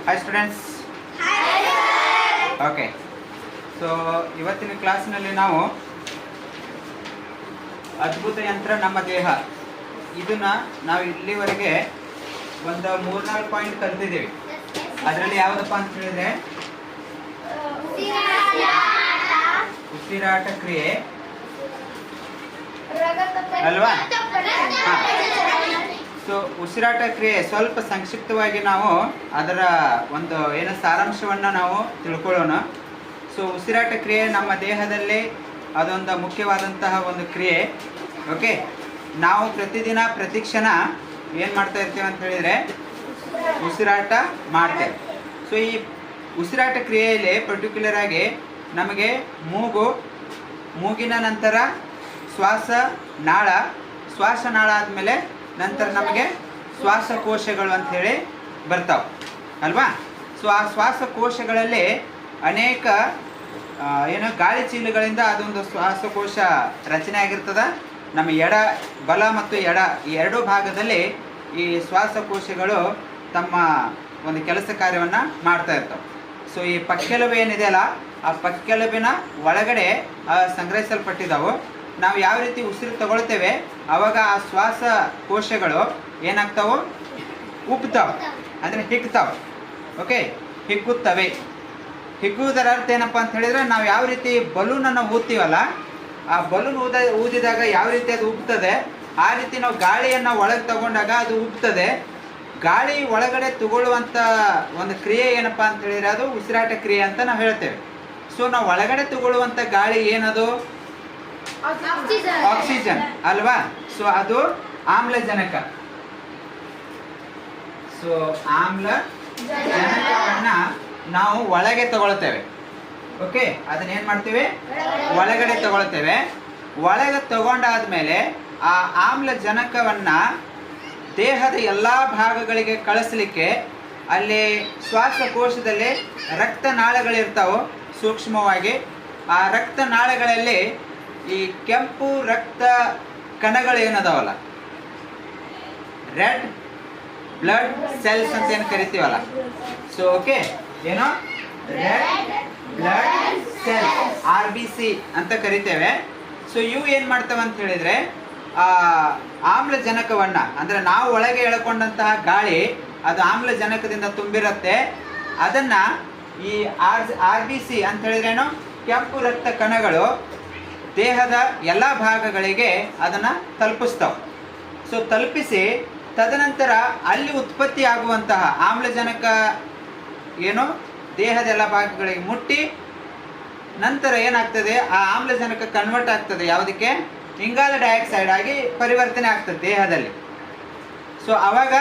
Hi students. Okay, so ಇವತ್ತಿನ ಕ್ಲಾಸ್ನಲ್ಲಿ ನಾವು ಅದ್ಭುತ ಯಂತ್ರ ನಮ್ಮ ದೇಹ ಇದನ್ನ ನಾವು ಇಲ್ಲಿವರೆಗೆ ಒಂದು 3-4 ಪಾಯಿಂಟ್ ಕಲ್ತಿದ್ದೀವಿ. ಅದರಲ್ಲಿ ಯಾವುದಪ್ಪ ಅಂತ ಹೇಳಿದ್ರೆ ಉಸಿರಾಟ ಕ್ರಿಯೆ ಅಲ್ವಾ? ಸೊ ಉಸಿರಾಟ ಕ್ರಿಯೆ ಸ್ವಲ್ಪ ಸಂಕ್ಷಿಪ್ತವಾಗಿ ನಾವು ಅದರ ಒಂದು ಸಾರಾಂಶವನ್ನು ನಾವು ತಿಳ್ಕೊಳ್ಳೋಣ. ಸೊ ಉಸಿರಾಟ ಕ್ರಿಯೆ ನಮ್ಮ ದೇಹದಲ್ಲಿ ಅದೊಂದು ಮುಖ್ಯವಾದಂತಹ ಒಂದು ಕ್ರಿಯೆ. ಓಕೆ, ನಾವು ಪ್ರತಿದಿನ ಪ್ರತಿಕ್ಷಣ ಏನು ಮಾಡ್ತಾ ಇರ್ತೀವಿ ಅಂತ ಹೇಳಿದರೆ ಉಸಿರಾಟ ಮಾಡ್ತೇವೆ. ಸೊ ಈ ಉಸಿರಾಟ ಕ್ರಿಯೆಯಲ್ಲಿ ಪರ್ಟಿಕ್ಯುಲರ್ ಆಗಿ ನಮಗೆ ಮೂಗಿನ ನಂತರ ಶ್ವಾಸನಾಳ ಆದಮೇಲೆ ನಂತರ ನಮಗೆ ಶ್ವಾಸಕೋಶಗಳು ಅಂಥೇಳಿ ಬರ್ತಾವೆ ಅಲ್ವಾ? ಸೊ ಆ ಶ್ವಾಸಕೋಶಗಳಲ್ಲಿ ಅನೇಕ ಗಾಳಿ ಚೀಲಗಳಿಂದ ಅದೊಂದು ಶ್ವಾಸಕೋಶ ರಚನೆ ಆಗಿರ್ತದೆ. ನಮ್ಮ ಬಲ ಮತ್ತು ಎಡ ಈ ಎರಡೂ ಭಾಗದಲ್ಲಿ ಈ ಶ್ವಾಸಕೋಶಗಳು ತಮ್ಮ ಒಂದು ಕೆಲಸ ಕಾರ್ಯವನ್ನು ಮಾಡ್ತಾ ಇರ್ತವೆ. ಸೊ ಈ ಪಕ್ಕೆಲುಬು ಏನಿದೆಯಲ್ಲ, ಆ ಪಕ್ಕೆಲುಬಿನ ಒಳಗಡೆ ಸಂಗ್ರಹಿಸಲ್ಪಟ್ಟಿದ್ದಾವೆ. ನಾವು ಯಾವ ರೀತಿ ಉಸಿರು ತಗೊಳ್ತೇವೆ ಆವಾಗ ಆ ಶ್ವಾಸಕೋಶಗಳು ಏನಾಗ್ತಾವೆ, ಉಬ್ತಾವೆ, ಅಂದರೆ ಹಿಗ್ತಾವೆ. ಓಕೆ, ಹಿಗ್ಗುತ್ತವೆ. ಹಿಗ್ಗುವುದರ ಅರ್ಥ ಏನಪ್ಪ ಅಂತ ಹೇಳಿದರೆ, ನಾವು ಯಾವ ರೀತಿ ಬಲೂನನ್ನು ಊದ್ತೀವಲ್ಲ, ಆ ಬಲೂನ್ ಊದಿದಾಗ ಯಾವ ರೀತಿ ಅದು ಉಬ್ತದೆ, ಆ ರೀತಿ ನಾವು ಗಾಳಿಯನ್ನು ಒಳಗೆ ತಗೊಂಡಾಗ ಅದು ಉಬ್ತದೆ. ಗಾಳಿ ಒಳಗಡೆ ತಗೊಳ್ಳುವಂಥ ಒಂದು ಕ್ರಿಯೆ ಏನಪ್ಪ ಅಂತ ಹೇಳಿದರೆ ಅದು ಉಸಿರಾಟ ಕ್ರಿಯೆ ಅಂತ ನಾವು ಹೇಳ್ತೇವೆ. ಸೊ ನಾವು ಒಳಗಡೆ ತಗೊಳ್ಳುವಂಥ ಗಾಳಿ ಏನದು? ಆಕ್ಸಿಜನ್ ಅಲ್ವಾ? ಸೊ ಅದು ಆಮ್ಲಜನಕ. ಸೊ ಆಮ್ಲಜನಕವನ್ನ ನಾವು ಒಳಗೆ ತಗೊಳ್ತೇವೆ. ಓಕೆ, ಅದನ್ನ ಏನ್ ಮಾಡ್ತೀವಿ? ಒಳಗಡೆ ತಗೊಳ್ತೇವೆ. ಒಳಗೆ ತಗೊಂಡಾದ್ಮೇಲೆ ಆ ಆಮ್ಲಜನಕವನ್ನ ದೇಹದ ಎಲ್ಲ ಭಾಗಗಳಿಗೆ ಕಳಿಸ್ಲಿಕ್ಕೆ ಅಲ್ಲಿ ಶ್ವಾಸಕೋಶದಲ್ಲಿ ರಕ್ತನಾಳಗಳಿರ್ತಾವೆ ಸೂಕ್ಷ್ಮವಾಗಿ. ಆ ರಕ್ತನಾಳಗಳಲ್ಲಿ ಈ ಕೆಂಪು ರಕ್ತ ಕಣಗಳು ಏನದಾವಲ್ಲ, ರೆಡ್ ಬ್ಲಡ್ ಸೆಲ್ಸ್ ಅಂತ ಏನು ಕರಿತೀವಲ್ಲ. ಸೊ ಓಕೆ, ಏನೋ ರೆಡ್ ಬ್ಲಡ್ ಸೆಲ್ RBC ಅಂತ ಕರಿತೇವೆ. ಸೊ ಇವು ಏನು ಮಾಡ್ತವೆ ಅಂತ ಹೇಳಿದರೆ ಆಮ್ಲಜನಕವನ್ನ, ಅಂದರೆ ನಾವು ಒಳಗೆ ಎಳ್ಕೊಂಡಂತಹ ಗಾಳಿ ಅದು ಆಮ್ಲಜನಕದಿಂದ ತುಂಬಿರುತ್ತೆ. ಅದನ್ನ ಈ RBC ಅಂತ ಹೇಳಿದ್ರೇನು, ಕೆಂಪು ರಕ್ತ ಕಣಗಳು ದೇಹದ ಎಲ್ಲ ಭಾಗಗಳಿಗೆ ಅದನ್ನು ತಲುಪಿಸ್ತಾವೆ. ಸೊ ತಲುಪಿಸಿ ತದನಂತರ ಅಲ್ಲಿ ಉತ್ಪತ್ತಿ ಆಗುವಂತಹ ಆಮ್ಲಜನಕ ಏನು ದೇಹದ ಎಲ್ಲ ಭಾಗಗಳಿಗೆ ಮುಟ್ಟಿ ನಂತರ ಏನಾಗ್ತದೆ, ಆ ಆಮ್ಲಜನಕ ಕನ್ವರ್ಟ್ ಆಗ್ತದೆ ಯಾವುದಕ್ಕೆ? ಇಂಗಾಲ ಡೈಆಕ್ಸೈಡ್ ಆಗಿ ಪರಿವರ್ತನೆ ಆಗ್ತದೆ ದೇಹದಲ್ಲಿ. ಸೊ ಆವಾಗ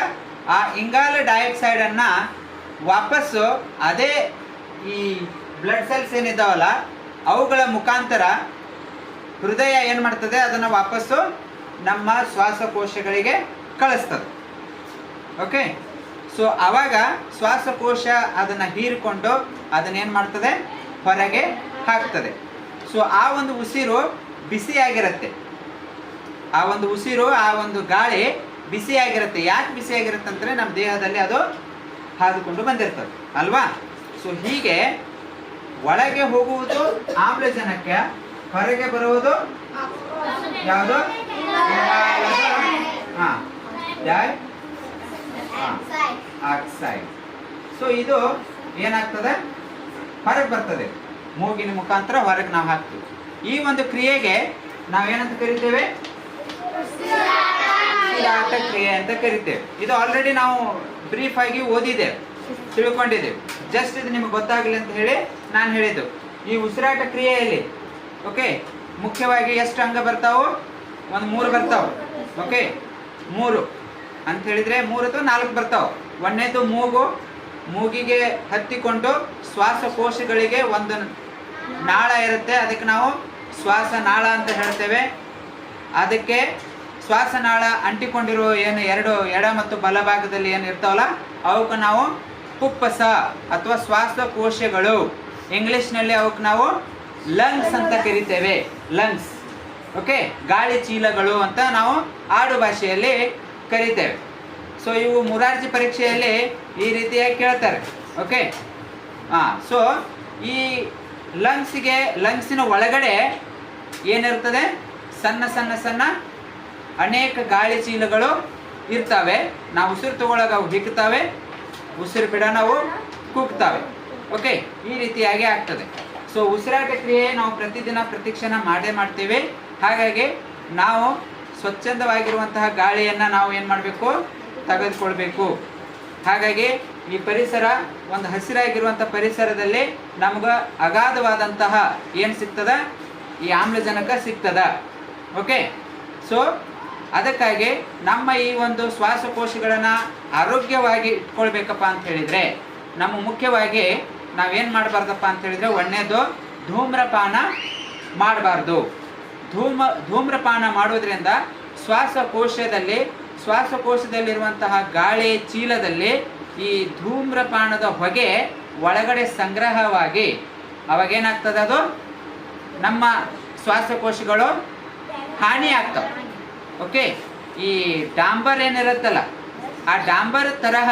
ಆ ಇಂಗಾಲ ಡೈಆಕ್ಸೈಡನ್ನು ವಾಪಸ್ಸು ಅದೇ ಈ ಬ್ಲಡ್ ಸೆಲ್ಸ್ ಏನಿದ್ದಾವಲ್ಲ ಅವುಗಳ ಮುಖಾಂತರ ಹೃದಯ ಏನು ಮಾಡ್ತದೆ, ಅದನ್ನು ವಾಪಸ್ಸು ನಮ್ಮ ಶ್ವಾಸಕೋಶಗಳಿಗೆ ಕಳಿಸ್ತದೆ. ಓಕೆ, ಸೊ ಆವಾಗ ಶ್ವಾಸಕೋಶ ಅದನ್ನು ಹೀರಿಕೊಂಡು ಅದನ್ನೇನು ಮಾಡ್ತದೆ, ಹೊರಗೆ ಹಾಕ್ತದೆ. ಸೊ ಆ ಒಂದು ಉಸಿರು ಬಿಸಿಯಾಗಿರುತ್ತೆ. ಆ ಒಂದು ಉಸಿರು, ಆ ಒಂದು ಗಾಳಿ ಬಿಸಿಯಾಗಿರುತ್ತೆ. ಯಾಕೆ ಬಿಸಿಯಾಗಿರುತ್ತೆ ಅಂದರೆ ನಮ್ಮ ದೇಹದಲ್ಲಿ ಅದು ಹಾದುಕೊಂಡು ಬಂದಿರ್ತದೆ ಅಲ್ವಾ? ಸೊ ಹೀಗೆ ಒಳಗೆ ಹೋಗುವುದು ಆಮ್ಲಜನಕ, ಹೊರಗೆ ಬರುವುದು ಯಾವುದು? ಆಕ್ಸೈಡ್. ಸೊ ಇದು ಏನಾಗ್ತದೆ, ಹೊರಗೆ ಬರ್ತದೆ, ಮೂಗಿನ ಮುಖಾಂತರ ಹೊರಗೆ ನಾವು ಹಾಕ್ತೀವಿ. ಈ ಒಂದು ಕ್ರಿಯೆಗೆ ನಾವೇನಂತ ಕರಿತೇವೆ? ಉಸಿರಾಟ ಕ್ರಿಯೆ ಅಂತ ಕರಿತೇವೆ. ಇದು ಆಲ್ರೆಡಿ ನಾವು ಬ್ರೀಫ್ ಆಗಿ ಓದಿದ್ದೇವೆ, ತಿಳ್ಕೊಂಡಿದ್ದೇವೆ. ಜಸ್ಟ್ ಇದು ನಿಮ್ಗೆ ಗೊತ್ತಾಗಲಿ ಅಂತ ಹೇಳಿ ನಾನು ಹೇಳಿದ್ದು. ಈ ಉಸಿರಾಟ ಕ್ರಿಯೆಯಲ್ಲಿ ಓಕೆ ಮುಖ್ಯವಾಗಿ ಎಷ್ಟು ಅಂಗ ಬರ್ತಾವೆ? ಒಂದು 3 ಬರ್ತಾವೆ. ಓಕೆ, 3 ಅಂತ ಹೇಳಿದರೆ 3 ಅಥವಾ 4 ಬರ್ತಾವೆ. ಒಂದನೇದು ಮೂಗಿಗೆ ಹತ್ತಿಕೊಂಡು ಶ್ವಾಸಕೋಶಗಳಿಗೆ ಒಂದು ನಾಳ ಇರುತ್ತೆ, ಅದಕ್ಕೆ ನಾವು ಶ್ವಾಸನಾಳ ಅಂತ ಹೇಳ್ತೇವೆ. ಅದಕ್ಕೆ ಶ್ವಾಸನಾಳ ಅಂಟಿಕೊಂಡಿರುವ ಏನು ಎಡ ಮತ್ತು ಬಲಭಾಗದಲ್ಲಿ ಏನು ಇರ್ತಾವಲ್ಲ ಅವಕ್ಕೆ ನಾವು ಪುಪ್ಪಸ ಅಥವಾ ಶ್ವಾಸಕೋಶಗಳು, ಇಂಗ್ಲಿಷ್ನಲ್ಲಿ ಅವಕ್ಕೆ ನಾವು ಲಂಗ್ಸ್ ಅಂತ ಕರಿತೇವೆ. ಲಂಗ್ಸ್. ಓಕೆ, ಗಾಳಿ ಚೀಲಗಳು ಅಂತ ನಾವು ಆಡು ಭಾಷೆಯಲ್ಲಿ ಕರಿತೇವೆ. ಸೊ ಇವು ಮುರಾರ್ಜಿ ಪರೀಕ್ಷೆಯಲ್ಲಿ ಈ ರೀತಿಯಾಗಿ ಕೇಳ್ತಾರೆ. ಓಕೆ. ಸೊ ಈ ಲಂಗ್ಸಿನ ಒಳಗಡೆ ಏನಿರ್ತದೆ, ಸಣ್ಣ ಸಣ್ಣ ಸಣ್ಣ ಅನೇಕ ಗಾಳಿ ಚೀಲಗಳು ಇರ್ತವೆ. ನಾವು ಉಸಿರು ತಗೊಳ್ಳಾಗ ಅವು ಹಿಗ್ತಾವೆ, ಉಸಿರು ಬಿಡ ನಾವು ಕುಗ್ತಾವೆ. ಓಕೆ, ಈ ರೀತಿಯಾಗಿ ಆಗ್ತದೆ. ಸೊ ಉಸಿರಾಟ ಕ್ರಿಯೆ ನಾವು ಪ್ರತಿದಿನ ಪ್ರತಿಕ್ಷಣ ಮಾಡೇ ಮಾಡ್ತೀವಿ. ಹಾಗಾಗಿ ನಾವು ಸ್ವಚ್ಛಂದವಾಗಿರುವಂತಹ ಗಾಳಿಯನ್ನು ನಾವು ಏನು ಮಾಡಬೇಕು, ತೆಗೆದುಕೊಳ್ಬೇಕು. ಹಾಗಾಗಿ ಈ ಪರಿಸರ ಒಂದು ಹಸಿರಾಗಿರುವಂಥ ಪರಿಸರದಲ್ಲಿ ನಮ್ಗೆ ಅಗಾಧವಾದಂತಹ ಏನು ಸಿಗ್ತದ, ಈ ಆಮ್ಲಜನಕ ಸಿಗ್ತದ. ಓಕೆ. ಸೊ ಅದಕ್ಕಾಗಿ ನಮ್ಮ ಈ ಒಂದು ಶ್ವಾಸಕೋಶಗಳನ್ನು ಆರೋಗ್ಯವಾಗಿ ಇಟ್ಕೊಳ್ಬೇಕಪ್ಪ ಅಂತ ಹೇಳಿದರೆ ನಮ್ಮ ಮುಖ್ಯವಾಗಿ ನಾವೇನು ಮಾಡಬಾರ್ದಪ್ಪ ಅಂತ ಹೇಳಿದರೆ, ಒಂದನೇದು ಧೂಮ್ರಪಾನ ಮಾಡಬಾರ್ದು. ಧೂಮ್ರಪಾನ ಮಾಡೋದ್ರಿಂದ ಶ್ವಾಸಕೋಶದಲ್ಲಿರುವಂತಹ ಗಾಳಿ ಚೀಲದಲ್ಲಿ ಈ ಧೂಮ್ರಪಾನದ ಹೊಗೆ ಒಳಗಡೆ ಸಂಗ್ರಹವಾಗಿ ಅವಾಗೇನಾಗ್ತದೆ, ಅದು ನಮ್ಮ ಶ್ವಾಸಕೋಶಗಳು ಹಾನಿ ಆಗ್ತವೆ. ಓಕೆ. ಈ ಡಾಂಬರ್ ಏನಿರುತ್ತಲ್ಲ, ಆ ಡಾಂಬರ್ ತರಹ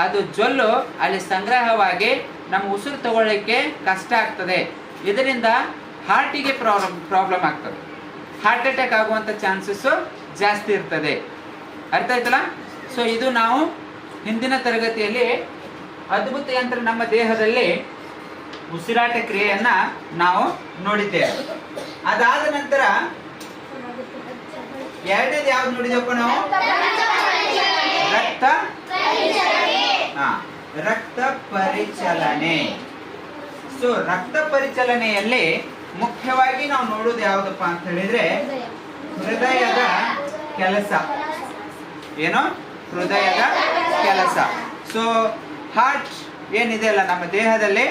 ಅದು ಜೊಲ್ಲು ಅಲ್ಲಿ ಸಂಗ್ರಹವಾಗಿ ನಮ್ಮ ಉಸಿರು ತಗೊಳ್ಳಿಕ್ಕೆ ಕಷ್ಟ ಆಗ್ತದೆ. ಇದರಿಂದ ಹಾರ್ಟಿಗೆ ಪ್ರಾಬ್ಲಮ್ ಆಗ್ತದೆ. ಹಾರ್ಟ್ ಅಟ್ಯಾಕ್ ಆಗುವಂಥ ಚಾನ್ಸಸ್ಸು ಜಾಸ್ತಿ ಇರ್ತದೆ. ಅರ್ಥ ಆಯ್ತಲ್ಲ? ಸೊ ಇದು ನಾವು ಹಿಂದಿನ ತರಗತಿಯಲ್ಲಿ ಅದ್ಭುತ ಯಂತ್ರ ನಮ್ಮ ದೇಹದಲ್ಲಿ ಉಸಿರಾಟ ಕ್ರಿಯೆಯನ್ನು ನಾವು ನೋಡಿದ್ದೇವೆ. ಅದಾದ ನಂತರ ಎರಡನೇದು ಯಾವ್ದು ನೋಡಿದಪ್ಪ ನಾವು? ರಕ್ತ ಪರಿಚಲನೆ. ಸೊ ರಕ್ತ ಪರಿಚಲನೆಯಲ್ಲಿ ಮುಖ್ಯವಾಗಿ ನಾವು ನೋಡೋದು ಯಾವುದಪ್ಪ ಅಂತ ಹೇಳಿದ್ರೆ ಹೃದಯದ ಕೆಲಸ. ಏನು? ಹೃದಯದ ಕೆಲಸ. ಸೊ ಹಾರ್ಟ್ ಏನಿದೆ ಅಲ್ಲ ನಮ್ಮ ದೇಹದಲ್ಲಿ,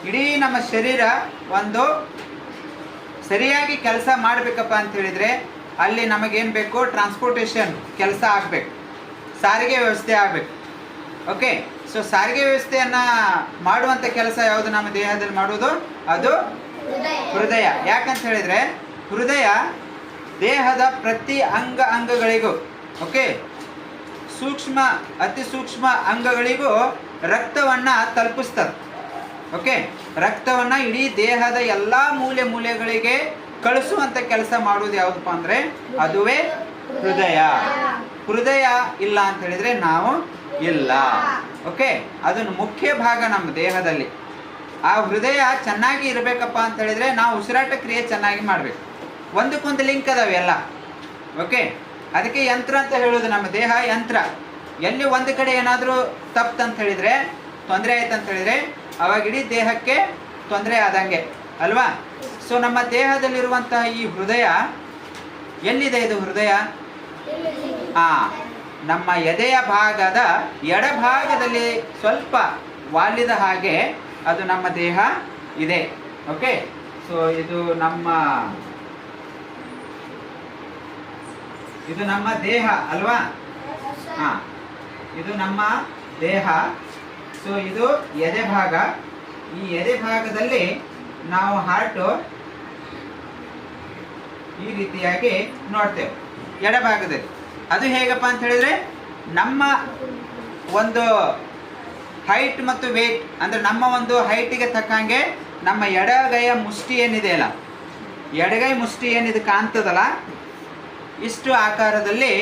ಇಡೀ ನಮ್ಮ ಶರೀರ ಒಂದು ಸರಿಯಾಗಿ ಕೆಲಸ ಮಾಡಬೇಕಪ್ಪ ಅಂತ ಹೇಳಿದ್ರೆ ಅಲ್ಲಿ ನಮಗೇನು ಬೇಕು, ಟ್ರಾನ್ಸ್ಪೋರ್ಟೇಷನ್ ಕೆಲಸ ಆಗಬೇಕು, ಸಾರಿಗೆ ವ್ಯವಸ್ಥೆ ಆಗಬೇಕು. ಓಕೆ. ಸೊ ಸಾರಿಗೆ ವ್ಯವಸ್ಥೆಯನ್ನು ಮಾಡುವಂಥ ಕೆಲಸ ಯಾವುದು ನಮ್ಮ ದೇಹದಲ್ಲಿ ಮಾಡುವುದು? ಅದು ಹೃದಯ. ಯಾಕಂತ ಹೇಳಿದರೆ ಹೃದಯ ದೇಹದ ಪ್ರತಿ ಅಂಗಗಳಿಗೂ, ಓಕೆ, ಅತಿ ಸೂಕ್ಷ್ಮ ಅಂಗಗಳಿಗೂ ರಕ್ತವನ್ನು ತಲುಪಿಸ್ತದೆ. ಓಕೆ. ರಕ್ತವನ್ನು ಇಡೀ ದೇಹದ ಎಲ್ಲ ಮೂಲೆಗಳಿಗೆ ಕಳಿಸುವಂಥ ಕೆಲಸ ಮಾಡುವುದು ಯಾವುದಪ್ಪ ಅಂದರೆ ಅದುವೇ ಹೃದಯ. ಹೃದಯ ಇಲ್ಲ ಅಂತ ಹೇಳಿದರೆ ನಾವು ಇಲ್ಲ. ಓಕೆ. ಅದನ್ನು ಮುಖ್ಯ ಭಾಗ ನಮ್ಮ ದೇಹದಲ್ಲಿ. ಆ ಹೃದಯ ಚೆನ್ನಾಗಿ ಇರಬೇಕಪ್ಪ ಅಂತ ಹೇಳಿದರೆ ನಾವು ಉಸಿರಾಟ ಕ್ರಿಯೆ ಚೆನ್ನಾಗಿ ಮಾಡಬೇಕು. ಒಂದಕ್ಕೊಂದು ಲಿಂಕ್ ಅದಾವೆ ಎಲ್ಲ. ಓಕೆ. ಅದಕ್ಕೆ ಯಂತ್ರ ಅಂತ ಹೇಳೋದು. ನಮ್ಮ ದೇಹ ಯಂತ್ರ. ಎಲ್ಲಿ ಒಂದು ಕಡೆ ಏನಾದರೂ ತಪ್ಪಂತ ಹೇಳಿದರೆ, ತೊಂದರೆ ಆಯ್ತು ಅಂತ ಹೇಳಿದರೆ ಅವಾಗ ಇಡೀ ದೇಹಕ್ಕೆ ತೊಂದರೆ ಆದಂಗೆ ಅಲ್ವಾ? ಸೊ ನಮ್ಮ ದೇಹದಲ್ಲಿರುವಂತಹ ಈ ಹೃದಯ ಎಲ್ಲಿದೆ? ಇದು ಹೃದಯ ನಮ್ಮ ಎದೆಯ ಭಾಗದ ಎಡಭಾಗದಲ್ಲಿ ಸ್ವಲ್ಪ ವಾಲಿದ ಹಾಗೆ ಅದು ನಮ್ಮ ದೇಹ ಇದೆ. ಓಕೆ. ಸೊ ಇದು ನಮ್ಮ ದೇಹ ಅಲ್ವಾ? ಇದು ನಮ್ಮ ದೇಹ. ಸೊ ಇದು ಎದೆ ಭಾಗ. ಈ ಎದೆ ಭಾಗದಲ್ಲಿ ನಾವು ಹಾರ್ಟು ಈ ರೀತಿಯಾಗಿ ನೋಡ್ತೇವೆ ಎಡಭಾಗದಲ್ಲಿ. ಅದು ಹೇಗಪ್ಪ ಅಂತ ಹೇಳಿದ್ರೆ ನಮ್ಮ ಒಂದು ಹೈಟ್ ಮತ್ತು ವೇಟ್, ಅಂದರೆ ನಮ್ಮ ಒಂದು ಹೈಟಿಗೆ ತಕ್ಕಂಗೆ ನಮ್ಮ ಎಡಗೈಯ ಮುಷ್ಟಿ ಏನಿದೆ ಅಲ್ಲ, ಎಡಗೈ ಮುಷ್ಟಿ ಏನಿದೆ ಕಾಣ್ತದಲ್ಲ, ಇಷ್ಟು ಆಕಾರದಲ್ಲಿ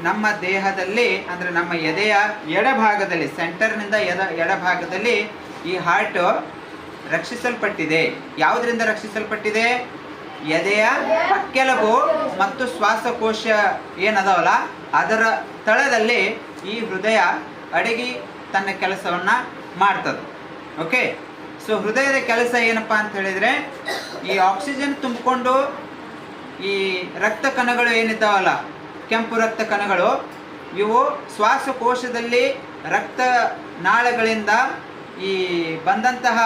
ನಮ್ಮ ದೇಹದಲ್ಲಿ, ಅಂದರೆ ನಮ್ಮ ಎದೆಯ ಎಡಭಾಗದಲ್ಲಿ, ಸೆಂಟರ್ನಿಂದ ಎಡಭಾಗದಲ್ಲಿ ಈ ಹಾರ್ಟ್ ರಕ್ಷಿಸಲ್ಪಟ್ಟಿದೆ. ಯಾವುದರಿಂದ ರಕ್ಷಿಸಲ್ಪಟ್ಟಿದೆ? ಎದೆಯ ಪಕ್ಕೆಲುಬು ಮತ್ತು ಶ್ವಾಸಕೋಶ ಏನದಾವಲ್ಲ ಅದರ ತಳದಲ್ಲಿ ಈ ಹೃದಯ ಅಡಗಿ ತನ್ನ ಕೆಲಸವನ್ನು ಮಾಡ್ತದೆ. ಓಕೆ. ಸೊ ಹೃದಯದ ಕೆಲಸ ಏನಪ್ಪ ಅಂತ ಹೇಳಿದರೆ ಈ ಆಕ್ಸಿಜನ್ ತುಂಬಿಕೊಂಡು ಈ ರಕ್ತ ಕಣಗಳು ಏನಿದ್ದಾವಲ್ಲ, ಕೆಂಪು ರಕ್ತ ಕಣಗಳು, ಇವು ಶ್ವಾಸಕೋಶದಲ್ಲಿ ರಕ್ತ ನಾಳಗಳಿಂದ ಈ ಬಂದಂತಹ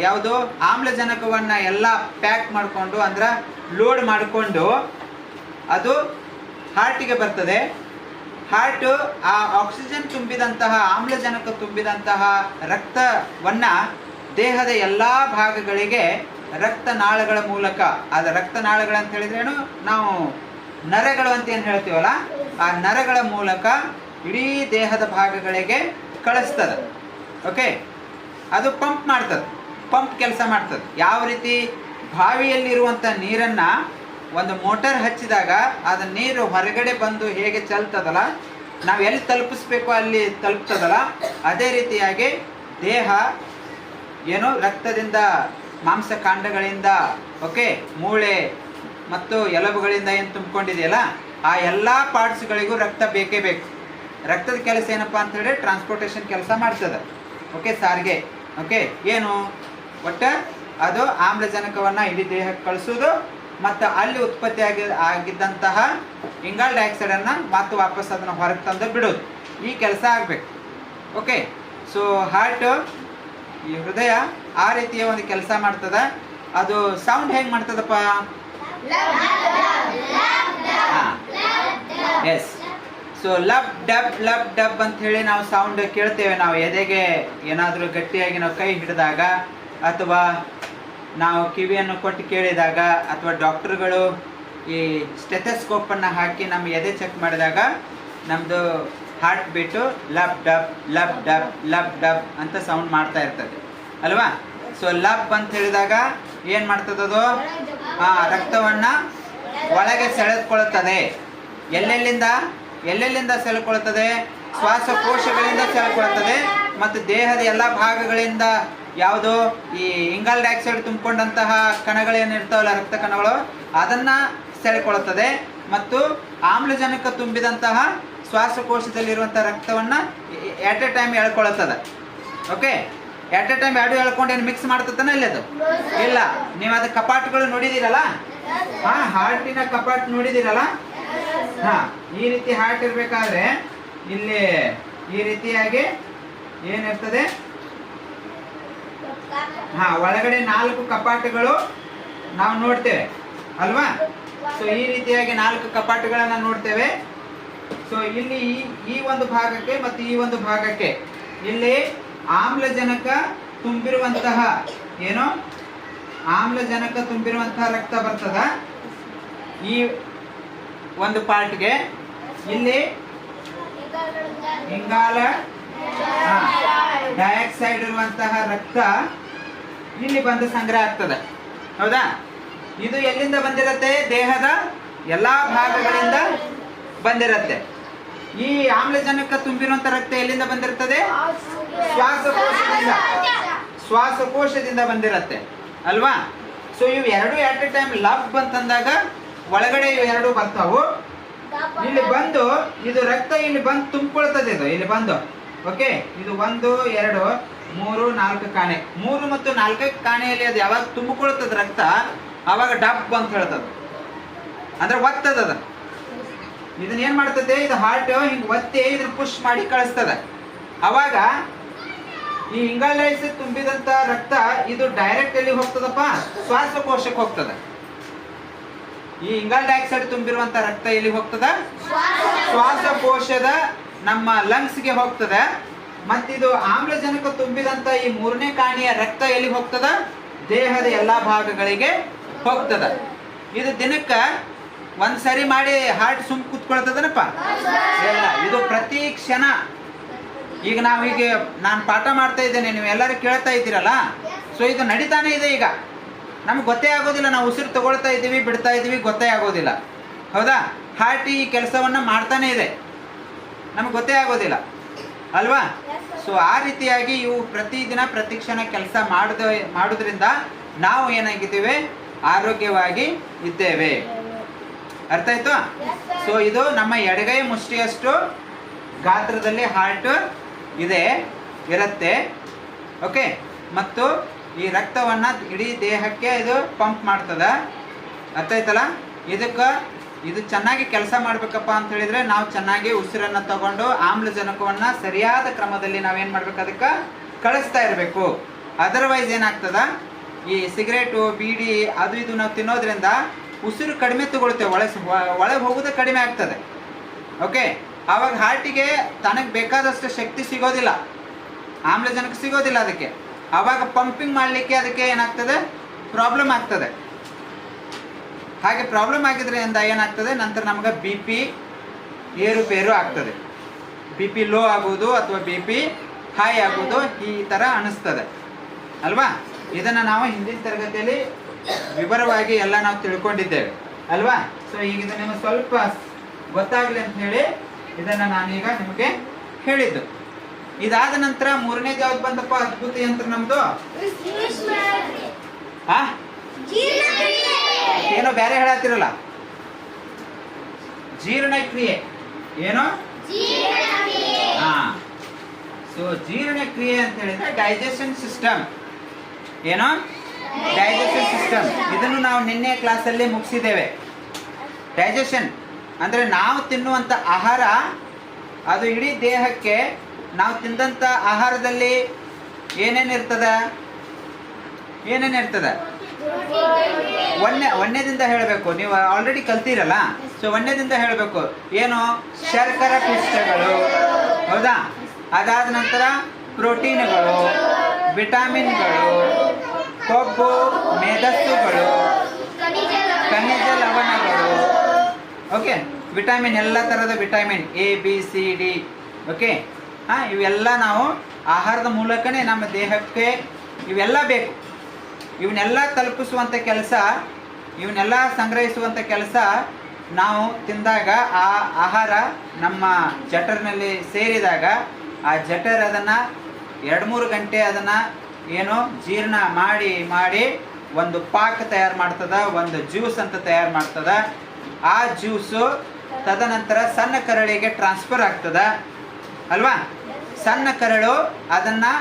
ಯಾವುದು ಆಮ್ಲಜನಕವನ್ನು ಎಲ್ಲ ಪ್ಯಾಕ್ ಮಾಡಿಕೊಂಡು, ಅಂದ್ರೆ ಲೋಡ್ ಮಾಡಿಕೊಂಡು ಅದು ಹಾರ್ಟಿಗೆ ಬರ್ತದೆ. ಹಾರ್ಟು ಆ ಆಕ್ಸಿಜನ್ ತುಂಬಿದಂತಹ, ಆಮ್ಲಜನಕ ತುಂಬಿದಂತಹ ರಕ್ತವನ್ನು ದೇಹದ ಎಲ್ಲ ಭಾಗಗಳಿಗೆ ರಕ್ತನಾಳಗಳ ಮೂಲಕ, ಅದು ರಕ್ತನಾಳಗಳಂತ ಹೇಳಿದ್ರೇನು, ನಾವು ನರಗಳು ಅಂತ ಏನು ಹೇಳ್ತೀವಲ್ಲ, ಆ ನರಗಳ ಮೂಲಕ ಇಡೀ ದೇಹದ ಭಾಗಗಳಿಗೆ ಕಳಿಸ್ತದೆ. ಓಕೆ. ಅದು ಪಂಪ್ ಕೆಲಸ ಮಾಡ್ತದೆ. ಯಾವ ರೀತಿ ಬಾವಿಯಲ್ಲಿರುವಂಥ ನೀರನ್ನು ಒಂದು ಮೋಟರ್ ಹಚ್ಚಿದಾಗ ಅದು ನೀರು ಹೊರಗಡೆ ಬಂದು ಹೇಗೆ ಚೆಲ್ತದಲ್ಲ, ನಾವು ಎಲ್ಲಿ ತಲುಪಿಸ್ಬೇಕು ಅಲ್ಲಿ ತಲುಪ್ತದಲ್ಲ, ಅದೇ ರೀತಿಯಾಗಿ ದೇಹ ಏನು ರಕ್ತದಿಂದ, ಮಾಂಸಕಾಂಡಗಳಿಂದ, ಓಕೆ, ಮೂಳೆ ಮತ್ತು ಎಲುಬುಗಳಿಂದ ಏನು ತುಂಬಿಕೊಂಡಿದೆಯಲ್ಲ, ಆ ಎಲ್ಲ ಪಾರ್ಟ್ಸ್ಗಳಿಗೂ ರಕ್ತ ಬೇಕೇ ಬೇಕು. ರಕ್ತದ ಕೆಲಸ ಏನಪ್ಪ ಅಂತ ಹೇಳಿ ಟ್ರಾನ್ಸ್ಪೋರ್ಟೇಷನ್ ಕೆಲಸ ಮಾಡ್ತದೆ. ಓಕೆ, ಸಾರಿಗೆ. ಓಕೆ, ಏನು ಒಟ್ಟು ಅದು ಆಮ್ಲಜನಕವನ್ನು ಇಡೀ ದೇಹಕ್ಕೆ ಕಳಿಸೋದು ಮತ್ತು ಅಲ್ಲಿ ಉತ್ಪತ್ತಿ ಆಗಿದ್ದಂತಹ ಇಂಗಾಲ ಡೈಆಕ್ಸೈಡನ್ನು ಮತ್ತು ವಾಪಸ್ ಅದನ್ನು ಹೊರಗೆ ತಂದು ಬಿಡೋದು, ಈ ಕೆಲಸ ಆಗಬೇಕು. ಓಕೆ, ಸೊ ಹಾರ್ಟು, ಈ ಹೃದಯ ಆ ರೀತಿಯ ಒಂದು ಕೆಲಸ ಮಾಡ್ತದೆ. ಅದು ಸೌಂಡ್ ಹೆಂಗೆ ಮಾಡ್ತದಪ್ಪ? ಎಸ್. ಸೊ ಲಬ್ ಡಬ್ ಅಂತ ಹೇಳಿ ನಾವು ಸೌಂಡ್ ಕೇಳ್ತೇವೆ. ನಾವು ಎದೆಗೆ ಏನಾದರೂ ಗಟ್ಟಿಯಾಗಿ ನಾವು ಕೈ ಹಿಡಿದಾಗ, ಅಥವಾ ನಾವು ಕಿವಿಯನ್ನು ಕೊಟ್ಟು ಕೇಳಿದಾಗ, ಅಥವಾ ಡಾಕ್ಟರ್ಗಳು ಈ ಸ್ಟೆಥೋಸ್ಕೋಪನ್ನು ಹಾಕಿ ನಮ್ಮ ಎದೆ ಚೆಕ್ ಮಾಡಿದಾಗ ನಮ್ಮದು ಹಾರ್ಟ್ ಬೀಟು ಲಬ್ ಡಬ್ ಅಂತ ಸೌಂಡ್ ಮಾಡ್ತಾ ಇರ್ತದೆ ಅಲ್ವಾ? ಸೊ ಲಬ್ ಅಂತ ಹೇಳಿದಾಗ ಏನು ಮಾಡ್ತದದು? ರಕ್ತವನ್ನು ಒಳಗೆ ಸೆಳೆದುಕೊಳ್ಳುತ್ತದೆ. ಎಲ್ಲೆಲ್ಲಿಂದ ಸೆಳೆದುಕೊಳ್ಳುತ್ತದೆ? ಶ್ವಾಸಕೋಶಗಳಿಂದ ಸೆಳೆದುಕೊಳ್ಳುತ್ತದೆ ಮತ್ತು ದೇಹದ ಎಲ್ಲ ಭಾಗಗಳಿಂದ. ಯಾವುದು ಈ ಇಂಗಾಲ ಡೈಆಕ್ಸೈಡ್ ತುಂಬಿಕೊಂಡಂತಹ ಕಣಗಳೇನಿರ್ತಾವಲ್ಲ, ರಕ್ತ ಕಣಗಳು, ಅದನ್ನು ಸೆಳೆದುಕೊಳ್ಳುತ್ತದೆ ಮತ್ತು ಆಮ್ಲಜನಕ ತುಂಬಿದಂತಹ ಶ್ವಾಸಕೋಶದಲ್ಲಿರುವಂಥ ರಕ್ತವನ್ನು ಎಟ್ ಎ ಟೈಮ್ ಎಳ್ಕೊಳ್ಳುತ್ತದೆ. ಓಕೆ, ಎಟ್ ಎ ಟೈಮ್ ಎರಡು ಎಳ್ಕೊಂಡು ಏನು ಮಿಕ್ಸ್ ಮಾಡ್ತದನ ಇಲ್ಲ? ಅದು ಇಲ್ಲ. ನೀವು ಅದು ಕಪಾಟುಗಳು ನೋಡಿದ್ದೀರಲ್ಲ, ಹಾರ್ಟಿನ ಕಪಾಟ್ ನೋಡಿದ್ದೀರಲ್ಲ, ಈ ರೀತಿ ಹಾರ್ಟ್ ಇರಬೇಕಾದ್ರೆ ಇಲ್ಲಿ ಈ ರೀತಿಯಾಗಿ ಏನಿರ್ತದೆ? ಒಳಗಡೆ 4 ಕಪಾಟುಗಳು ನಾವು ನೋಡ್ತೇವೆ ಅಲ್ವಾ? ಸೊ ಈ ರೀತಿಯಾಗಿ 4 ಕಪಾಟುಗಳನ್ನು ನೋಡ್ತೇವೆ. ಸೊ ಇಲ್ಲಿ ಈ ಒಂದು ಭಾಗಕ್ಕೆ ಮತ್ತು ಈ ಒಂದು ಭಾಗಕ್ಕೆ ಇಲ್ಲಿ ಆಮ್ಲಜನಕ ತುಂಬಿರುವಂತಹ ಆಮ್ಲಜನಕ ತುಂಬಿರುವಂತಹ ರಕ್ತ ಬರ್ತದ. ಈ ಒಂದು ಪಾರ್ಟ್ಗೆ ಇಲ್ಲಿ ಇಂಗಾಲ ಡೈಆಕ್ಸೈಡ್ ಇರುವಂತಹ ರಕ್ತ ಇಲ್ಲಿ ಬಂದು ಸಂಗ್ರಹ ಆಗ್ತದೆ. ಹೌದಾ? ಇದು ಎಲ್ಲಿಂದ ಬಂದಿರತ್ತೆ? ದೇಹದ ಎಲ್ಲಾ ಭಾಗಗಳಿಂದ ಬಂದಿರತ್ತೆ. ಈ ಆಮ್ಲಜನಕ ತುಂಬಿರುವಂತ ರಕ್ತ ಎಲ್ಲಿಂದ ಬಂದಿರ್ತದೆ? ಶ್ವಾಸಕೋಶದಿಂದ ಬಂದಿರತ್ತೆ ಅಲ್ವಾ? ಸೊ ಇವು ಎರಡು ಎಟ್ ಎ ಟೈಮ್ ಲಬ್ ಅಂತಂದಾಗ ಒಳಗಡೆ ಇವು ಎರಡು ಬರ್ತಾವು. ಇಲ್ಲಿ ಬಂದು ಇದು ರಕ್ತ ಇಲ್ಲಿ ಬಂದು ತುಂಬಿಕೊಳ್ತದೆ. ಇಲ್ಲಿ ಬಂದು ಓಕೆ, ಇದು 1 2 3 4 ಕಾಣೆ, 3 ಮತ್ತು 4 ಕಾಣೆಯಲ್ಲಿ ಅದು ಯಾವಾಗ ತುಂಬಿಕೊಳ್ತದೆ ರಕ್ತ, ಆವಾಗ ಡಬ್ ಅಂತ ಹೇಳ್ತದೆ, ಅಂದ್ರೆ ಒತ್ತದ. ಅದ ಇದನ್ನ ಏನ್ ಮಾಡ್ತದೆ? ಇದು ಹಾರ್ಟ್ ಹಿಂಗೆ ಒತ್ತಿ ಇದನ್ನ ಪುಷ್ ಮಾಡಿ ಕಳಿಸ್ತದೆ. ಅವಾಗ ಈ ಇಂಗಾಲ ಡೈಆಕ್ಸೈಡ್ ತುಂಬಿದಂತ ರಕ್ತ ಇದು ಡೈರೆಕ್ಟ್ ಎಲ್ಲಿ ಹೋಗ್ತದಪ್ಪ? ಶ್ವಾಸಕೋಶಕ್ಕೆ ಹೋಗ್ತದೆ. ಈ ಇಂಗಾಲ ಡೈಆಕ್ಸೈಡ್ ತುಂಬಿರುವಂತ ರಕ್ತ ಎಲ್ಲಿ ಹೋಗ್ತದ? ಶ್ವಾಸಕೋಶದ ನಮ್ಮ ಲಂಗ್ಸ್ಗೆ ಹೋಗ್ತದೆ. ಮತ್ತಿದು ಆಮ್ಲಜನಕ ತುಂಬಿದಂತ ಈ 3ನೇ ಕಾಣಿಯ ರಕ್ತ ಎಲ್ಲಿ ಹೋಗ್ತದ? ದೇಹದ ಎಲ್ಲಾ ಭಾಗಗಳಿಗೆ ಹೋಗ್ತದ. ಇದು ದಿನಕ್ಕೆ ಒಂದ್ಸರಿ ಮಾಡಿ ಹಾರ್ಟ್ ಸುಮ್ ಕೂತ್ಕೊಳ್ತದನಪ್ಪ? ಇಲ್ಲ, ಇದು ಪ್ರತಿ ಕ್ಷಣ. ಈಗ ನಾನು ಪಾಠ ಮಾಡ್ತಾ ಇದ್ದೇನೆ, ನೀವು ಎಲ್ಲರೂ ಕೇಳ್ತಾ ಇದ್ದೀರಲ್ಲ, ಸೊ ಇದು ನಡೀತಾನೆ ಇದೆ. ಈಗ ನಮ್ಗೆ ಗೊತ್ತೇ ಆಗೋದಿಲ್ಲ, ನಾವು ಉಸಿರು ತಗೊಳ್ತಾ ಇದ್ದೀವಿ, ಬಿಡ್ತಾ ಇದ್ದೀವಿ, ಗೊತ್ತೇ ಆಗೋದಿಲ್ಲ. ಹೌದಾ? ಹಾರ್ಟ್ ಈ ಕೆಲಸವನ್ನು ಮಾಡ್ತಾನೆ ಇದೆ, ನಮ್ಗೆ ಗೊತ್ತೇ ಆಗೋದಿಲ್ಲ ಅಲ್ವಾ? ಸೊ ಆ ರೀತಿಯಾಗಿ ಇವು ಪ್ರತಿದಿನ ಪ್ರತಿ ಕ್ಷಣ ಕೆಲಸ ಮಾಡೋದ್ರಿಂದ ನಾವು ಏನಾಗಿದ್ದೀವಿ? ಆರೋಗ್ಯವಾಗಿ ಇದ್ದೇವೆ. ಅರ್ಥ ಆಯ್ತು? ಸೊ ಇದು ನಮ್ಮ ಎಡಗೈ ಮುಷ್ಟಿಯಷ್ಟು ಗಾತ್ರದಲ್ಲಿ ಹಾರ್ಟ್ ಇರುತ್ತೆ. ಓಕೆ, ಮತ್ತು ಈ ರಕ್ತವನ್ನು ಇಡೀ ದೇಹಕ್ಕೆ ಇದು ಪಂಪ್ ಮಾಡ್ತದೆ. ಅರ್ಥ ಆಯ್ತಲ್ಲ? ಇದು ಚೆನ್ನಾಗಿ ಕೆಲಸ ಮಾಡಬೇಕಪ್ಪ ಅಂತ ಹೇಳಿದ್ರೆ ನಾವು ಚೆನ್ನಾಗಿ ಉಸಿರನ್ನು ತಗೊಂಡು ಆಮ್ಲಜನಕವನ್ನು ಸರಿಯಾದ ಕ್ರಮದಲ್ಲಿ ನಾವೇನು ಮಾಡ್ಬೇಕು? ಅದಕ್ಕೆ ಕಳಿಸ್ತಾ ಇರಬೇಕು. ಅದರ್ವೈಸ್ ಏನಾಗ್ತದ? ಈ ಸಿಗರೇಟು, ಬೀಡಿ, ಅದು ಇದು ನಾವು ತಿನ್ನೋದ್ರಿಂದ ಉಸಿರು ಕಡಿಮೆ ತಗೊಳ್ತೇವೆ, ಒಳಗೆ ಹೋಗೋದು ಕಡಿಮೆ ಆಗ್ತದೆ. ಓಕೆ, ಆವಾಗ ಹಾರ್ಟಿಗೆ ತನಗೆ ಬೇಕಾದಷ್ಟು ಶಕ್ತಿ ಸಿಗೋದಿಲ್ಲ, ಆಮ್ಲಜನಕ ಸಿಗೋದಿಲ್ಲ ಅದಕ್ಕೆ. ಆವಾಗ ಪಂಪಿಂಗ್ ಮಾಡಲಿಕ್ಕೆ ಅದಕ್ಕೆ ಏನಾಗ್ತದೆ? ಪ್ರಾಬ್ಲಮ್ ಆಗ್ತದೆ. ಹಾಗೆ ಪ್ರಾಬ್ಲಮ್ ಆಗಿದ್ರಿಂದ ಏನಾಗ್ತದೆ? ನಂತರ ನಮ್ಗೆ BP ಏರುಪೇರು ಆಗ್ತದೆ. BP ಲೋ ಆಗೋದು ಅಥವಾ BP ಹಾಯ್ ಆಗೋದು ಈ ಥರ ಅನಿಸ್ತದೆ ಅಲ್ವಾ. ಇದನ್ನು ನಾವು ಹಿಂದಿನ ತರಗತಿಯಲ್ಲಿ ವಿವರವಾಗಿ ಎಲ್ಲ ನಾವು ತಿಳ್ಕೊಂಡಿದ್ದೇವೆ ಅಲ್ವಾ. ಸೊ ಈಗ ಇದು ನಿಮಗೆ ಸ್ವಲ್ಪ ಗೊತ್ತಾಗಲಿ ಅಂತ ಹೇಳಿ ಇದನ್ನು ನಾನೀಗ ನಿಮಗೆ ಹೇಳಿದ್ದು. ಇದಾದ ನಂತರ ಮೂರನೇದು ಯಾವ್ದು ಬಂದಪ್ಪ ಅದ್ಭುತ ಯಂತ್ರ ನಮ್ದು? ಏನೋ ಬೇರೆ ಹೇಳತ್ತಿರಲ್ಲ. ಜೀರ್ಣಕ್ರಿಯೆ. ಏನೋ? ಹಾ. ಸೊ ಜೀರ್ಣಕ್ರಿಯೆ ಅಂತ ಹೇಳಿದ್ರೆ ಡೈಜೆಷನ್ ಸಿಸ್ಟಮ್. ಏನೋ? Digestion system. ಇದನ್ನು ನಾವು ನಿನ್ನೆ ಕ್ಲಾಸಲ್ಲಿ ಮುಗಿಸಿದ್ದೇವೆ. ಡೈಜೆಷನ್ ಅಂದರೆ ನಾವು ತಿನ್ನುವಂಥ ಆಹಾರ ಅದು ಇಡೀ ದೇಹಕ್ಕೆ ನಾವು ತಿಂದಂಥ ಆಹಾರದಲ್ಲಿ ಏನೇನಿರ್ತದೆ? ಒಂದನೇದಿಂದ ಹೇಳಬೇಕು. ನೀವು ಆಲ್ರೆಡಿ ಕಲ್ತೀರಲ್ಲ, ಸೊ ಒಂದನೇದಿಂದ ಹೇಳಬೇಕು. ಏನು? ಶರ್ಕರ ಪಿಷ್ಟಗಳು, ಹೌದಾ? ಅದಾದ ನಂತರ ಪ್ರೋಟೀನ್ಗಳು, ವಿಟಮಿನ್ಗಳು, ಕೊಬ್ಬು, ಮೇಧಸ್ಸುಗಳು, ಖನಿಜ ಲವಣಗಳು. ಓಕೆ, ವಿಟಮಿನ್, ಎಲ್ಲ ಥರದ vitamin A B C D. Okay, ಇವೆಲ್ಲ ನಾವು ಆಹಾರದ ಮೂಲಕನೇ ನಮ್ಮ ದೇಹಕ್ಕೆ ಇವೆಲ್ಲ ಬೇಕು. ಇವನ್ನೆಲ್ಲ ತಲುಪಿಸುವಂಥ ಕೆಲಸ, ಇವನ್ನೆಲ್ಲ ಸಂಗ್ರಹಿಸುವಂಥ ಕೆಲಸ ನಾವು ತಿಂದಾಗ ಆ ಆಹಾರ ನಮ್ಮ ಜಠರಿನಲ್ಲಿ ಸೇರಿದಾಗ ಆ ಜಠರ್ ಅದನ್ನು 2-3 ಗಂಟೆ ಅದನ್ನು ಏನು ಜೀರ್ಣ ಮಾಡಿ ಒಂದು ಪಾಕ ತಯಾರು ಮಾಡ್ತದ, ಒಂದು ಜ್ಯೂಸ್ ಅಂತ ತಯಾರು ಮಾಡ್ತದ. ಆ ಜ್ಯೂಸು ತದನಂತರ ಸಣ್ಣ ಕರಳಿಗೆ ಟ್ರಾನ್ಸ್ಫರ್ ಆಗ್ತದ ಅಲ್ವಾ. ಸಣ್ಣ ಕರಳು ಅದನ್ನು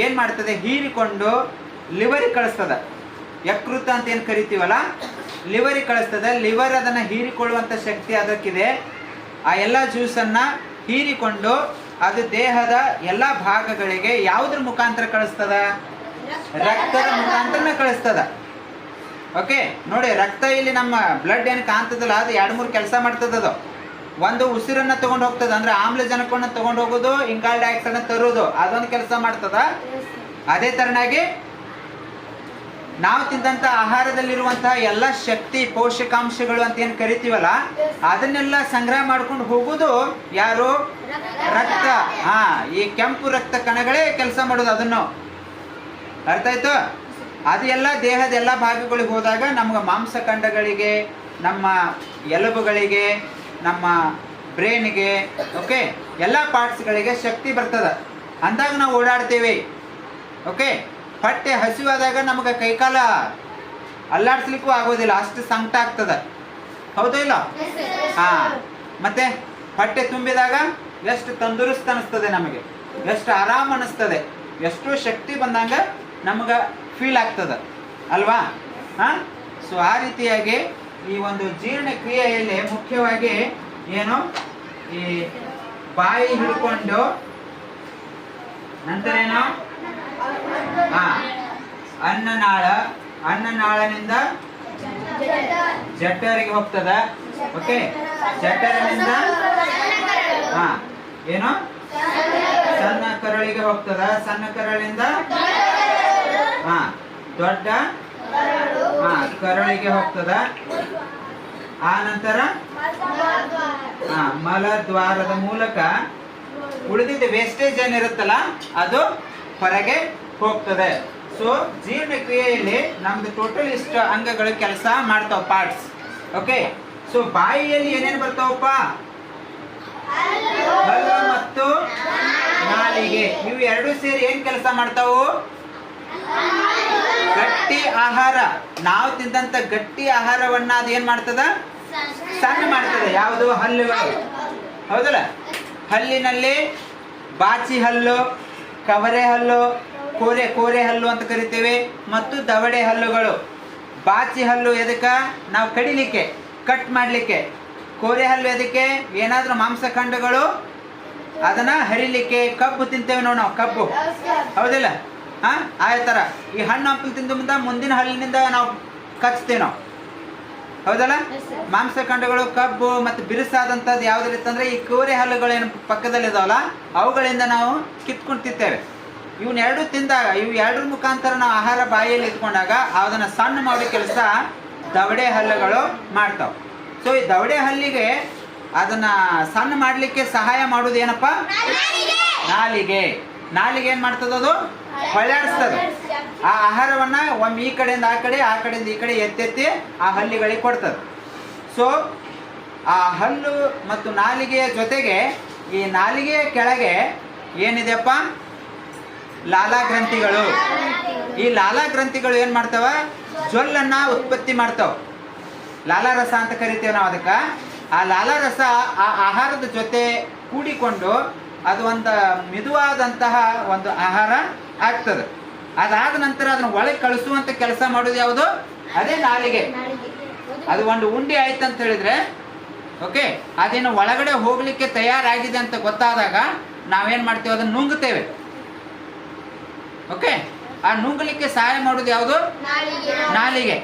ಏನು ಮಾಡ್ತದೆ? ಹೀರಿಕೊಂಡು ಲಿವರಿಗೆ ಕಳಿಸ್ತದ. ಯಕೃತ ಅಂತ ಏನು ಕರಿತೀವಲ್ಲ, ಲಿವರಿಗೆ ಕಳಿಸ್ತದೆ. ಲಿವರ್ ಅದನ್ನು ಹೀರಿಕೊಳ್ಳುವಂಥ ಶಕ್ತಿ ಅದಕ್ಕಿದೆ. ಆ ಎಲ್ಲ ಜ್ಯೂಸನ್ನು ಹೀರಿಕೊಂಡು ಅದು ದೇಹದ ಎಲ್ಲ ಭಾಗಗಳಿಗೆ ಯಾವುದ್ರ ಮುಖಾಂತರ ಕಳಿಸ್ತದ? ರಕ್ತದ ಮುಖಾಂತರನೇ ಕಳಿಸ್ತದ. ಓಕೆ ನೋಡಿ, ರಕ್ತ ಇಲ್ಲಿ ನಮ್ಮ ಬ್ಲಡ್ ಏನು ಕಾಣ್ತದಲ್ಲ, ಅದು 2-3 ಕೆಲಸ ಮಾಡ್ತದದು. ಒಂದು ಉಸಿರನ್ನು ತಗೊಂಡು ಹೋಗ್ತದೆ, ಅಂದರೆ ಆಮ್ಲಜನಕವನ್ನು ತಗೊಂಡು ಹೋಗೋದು, ಇಂಗಾಲ ಡೈಆಕ್ಸೈಡ್ನ ತರೋದು, ಅದೊಂದು ಕೆಲಸ ಮಾಡ್ತದ. ಅದೇ ಥರನಾಗಿ ನಾವು ತಿಂದಂಥ ಆಹಾರದಲ್ಲಿರುವಂತಹ ಎಲ್ಲ ಶಕ್ತಿ ಪೋಷಕಾಂಶಗಳು ಅಂತ ಏನು ಕರಿತೀವಲ್ಲ, ಅದನ್ನೆಲ್ಲ ಸಂಗ್ರಹ ಮಾಡ್ಕೊಂಡು ಹೋಗೋದು ಯಾರು? ರಕ್ತ. ಈ ಕೆಂಪು ರಕ್ತ ಕಣಗಳೇ ಕೆಲಸ ಮಾಡೋದು ಅದನ್ನು. ಅರ್ಥ ಆಯ್ತು? ಅದು ಎಲ್ಲ ದೇಹದ ಎಲ್ಲ ಭಾಗಗಳಿಗೆ ಹೋದಾಗ ನಮ್ಗೆ ಮಾಂಸಖಂಡಗಳಿಗೆ, ನಮ್ಮ ಎಲುಬುಗಳಿಗೆ, ನಮ್ಮ ಬ್ರೈನ್ಗೆ, ಓಕೆ, ಎಲ್ಲ ಪಾರ್ಟ್ಸ್ಗಳಿಗೆ ಶಕ್ತಿ ಬರ್ತದೆ. ಅಂದಾಗ ನಾವು ಓಡಾಡ್ತೇವೆ. ಓಕೆ, ಹೊಟ್ಟೆ ಹಸಿವಾದಾಗ ನಮಗೆ ಕೈಕಾಲ ಅಲ್ಲಾಡಿಸ್ಲಿಕ್ಕೂ ಆಗೋದಿಲ್ಲ, ಅಷ್ಟು ಸಂಕಟ ಆಗ್ತದೆ. ಹೌದು ಇಲ್ಲ? ಮತ್ತೆ ಹೊಟ್ಟೆ ತುಂಬಿದಾಗ ಎಷ್ಟು ತಂದೂರಸ್ತ್ ಅನಿಸ್ತದೆ, ನಮಗೆ ಎಷ್ಟು ಆರಾಮ್ ಅನಿಸ್ತದೆ, ಎಷ್ಟು ಶಕ್ತಿ ಬಂದಂಗೆ ನಮಗೆ ಫೀಲ್ ಆಗ್ತದೆ ಅಲ್ವಾ. ಸೊ ಆ ರೀತಿಯಾಗಿ ಈ ಒಂದು ಜೀರ್ಣಕ್ರಿಯೆಯಲ್ಲಿ ಮುಖ್ಯವಾಗಿ ಏನು, ಈ ಬಾಯಿ ಹಿಡ್ಕೊಂಡು ನಂತರ ಏನು, ಅನ್ನನಾಳನಿಂದ ಜಠರಿಗೆ ಹೋಗ್ತದ. ಓಕೆ, ಜಠರಿನಿಂದ ಏನು ಸಣ್ಣ ಕರಳಿಗೆ ಹೋಗ್ತದ. ಸಣ್ಣ ಕರಳಿಂದ ದೊಡ್ಡ ಕರಳಿಗೆ ಹೋಗ್ತದ. ಆ ನಂತರ ಮಲದ್ವಾರದ ಮೂಲಕ ಉಳಿದಿದ್ದ ವೇಸ್ಟೇಜ್ ಏನಿರುತ್ತಲ್ಲ ಅದು ಹೊರಗೆ ಹೋಗ್ತದೆ. ಸೊ ಜೀರ್ಣಕ್ರಿಯೆಯಲ್ಲಿ ನಮ್ದು ಟೋಟಲ್ ಇಷ್ಟು ಅಂಗಗಳು ಕೆಲಸ ಮಾಡ್ತಾವ, ಪಾರ್ಟ್ಸ್. ಓಕೆ, ಸೊ ಬಾಯಿಯಲ್ಲಿ ಏನೇನು ಬರ್ತಾವಪ್ಪ? ಹಲ್ಲು ಮತ್ತು ನಾಲಿಗೆ. ಇವು ಎರಡು ಸೇರಿ ಏನ್ ಕೆಲಸ ಮಾಡ್ತಾವು? ಗಟ್ಟಿ ಆಹಾರ, ನಾವು ತಿಂದಂತ ಗಟ್ಟಿ ಆಹಾರವನ್ನ ಅದು ಏನ್ ಮಾಡ್ತದ? ಸಣ್ಣ ಮಾಡ್ತದೆ. ಯಾವುದು? ಹಲ್ಲುಗಳು. ಹೌದಲ್ಲ? ಹಲ್ಲಿನಲ್ಲಿ ಬಾಚಿ ಹಲ್ಲು, ಕವರೆ ಹಲ್ಲು, ಕೋರೆ ಹಲ್ಲು ಅಂತ ಕರಿತೇವೆ, ಮತ್ತು ದವಡೆ ಹಲ್ಲುಗಳು. ಬಾಚಿ ಹಲ್ಲು ಎದಕ್ಕೆ? ನಾವು ಕಡಿಲಿಕ್ಕೆ, ಕಟ್ ಮಾಡಲಿಕ್ಕೆ. ಕೋರೆ ಹಲ್ಲು ಎದಕ್ಕೆ? ಏನಾದರೂ ಮಾಂಸಖಂಡಗಳು ಅದನ್ನ ಹರಿಲಿಕ್ಕೆ. ಕಬ್ಬು ತಿಂತೇವೆ ನೋಡಿ ನಾವು, ಕಬ್ಬು. ಹೌದಿಲ್ಲ? ಆ ಥರ ಈ ಹಣ್ಣು ಹಂಪಲು ತಿಂದು ಮುಂದಿನ ಹಲ್ಲಿನಿಂದ ನಾವು ಕಚ್ತೇವೆ ನಾವು. ಹೌದಲ್ಲ? ಮಾಂಸಖಂಡಗಳು, ಕಬ್ಬು ಮತ್ತು ಬಿರುಸಾದಂಥದ್ದು ಯಾವುದಿರುತ್ತಂದ್ರೆ ಈ ಕೋರೆ ಹಲ್ಲುಗಳೇನು ಪಕ್ಕದಲ್ಲಿ ಇದಾವಲ್ಲ ಅವುಗಳಿಂದ ನಾವು ಕಿತ್ಕೊಂಡು ತಿಂತೇವೆ. ಇವನ್ನೆರಡು ತಿಂದಾಗ, ಇವು ಎರಡರ ಮುಖಾಂತರ ನಾವು ಆಹಾರ ಬಾಯಿಯಲ್ಲಿ ಇಟ್ಕೊಂಡಾಗ ಅದನ್ನು ಸಣ್ಣ ಮಾಡೋ ಕೆಲಸ ದವಡೆ ಹಲ್ಲುಗಳು ಮಾಡ್ತಾವೆ. ಸೊ ಈ ದವಡೆ ಹಲ್ಲಿಗೆ ಅದನ್ನು ಸಣ್ಣ ಮಾಡಲಿಕ್ಕೆ ಸಹಾಯ ಮಾಡೋದು ಏನಪ್ಪ? ನಾಲಿಗೆ. ನಾಲಿಗೆ ಏನು ಮಾಡ್ತದ, ಅದು ಹೊಳ್ಯಾಡಿಸ್ತದೆ. ಆ ಆಹಾರವನ್ನು ಒಮ್ಮೆ ಈ ಕಡೆಯಿಂದ ಆ ಕಡೆಯಿಂದ ಈ ಕಡೆ ಎತ್ತೆತ್ತಿ ಆ ಹಲ್ಲಿಗಳಿಗೆ ಕೊಡ್ತದೆ. ಸೊ ಆ ಹಲ್ಲು ಮತ್ತು ನಾಲಿಗೆಯ ಜೊತೆಗೆ ಈ ನಾಲಿಗೆಯ ಕೆಳಗೆ ಏನಿದೆಯಪ್ಪ, ಲಾಲಾಗ್ರಂಥಿಗಳು. ಈ ಲಾಲಾಗ್ರಂಥಿಗಳು ಏನು ಮಾಡ್ತಾವ, ಜೊಲ್ಲನ್ನು ಉತ್ಪತ್ತಿ ಮಾಡ್ತಾವ. ಲಾಲಾರಸ ಅಂತ ಕರಿತೇವೆ ನಾವು ಅದಕ್ಕೆ. ಆ ಲಾಲಾರಸ ಆ ಆಹಾರದ ಜೊತೆ ಕೂಡಿಕೊಂಡು ಅದು ಒಂದು ಮಿದುವಾದಂತಹ ಒಂದು ಆಹಾರ ಆಗ್ತದೆ. ಅದಾದ ನಂತರ ಅದನ್ನು ಒಳಗೆ ಕಳಿಸುವಂಥ ಕೆಲಸ ಮಾಡೋದು ಯಾವುದು, ಅದೇ ನಾಲಿಗೆ. ಅದು ಒಂದು ಉಂಡೆ ಆಯ್ತು ಅಂತ ಹೇಳಿದ್ರೆ, ಓಕೆ, ಅದೇನು ಒಳಗಡೆ ಹೋಗ್ಲಿಕ್ಕೆ ತಯಾರಾಗಿದೆ ಅಂತ ಗೊತ್ತಾದಾಗ ನಾವೇನು ಮಾಡ್ತೇವೆ, ಅದನ್ನು ನುಂಗುತ್ತೇವೆ. ಓಕೆ, ಆ ನುಂಗಲಿಕ್ಕೆ ಸಹಾಯ ಮಾಡೋದು ಯಾವುದು, ನಾಲಿಗೆ.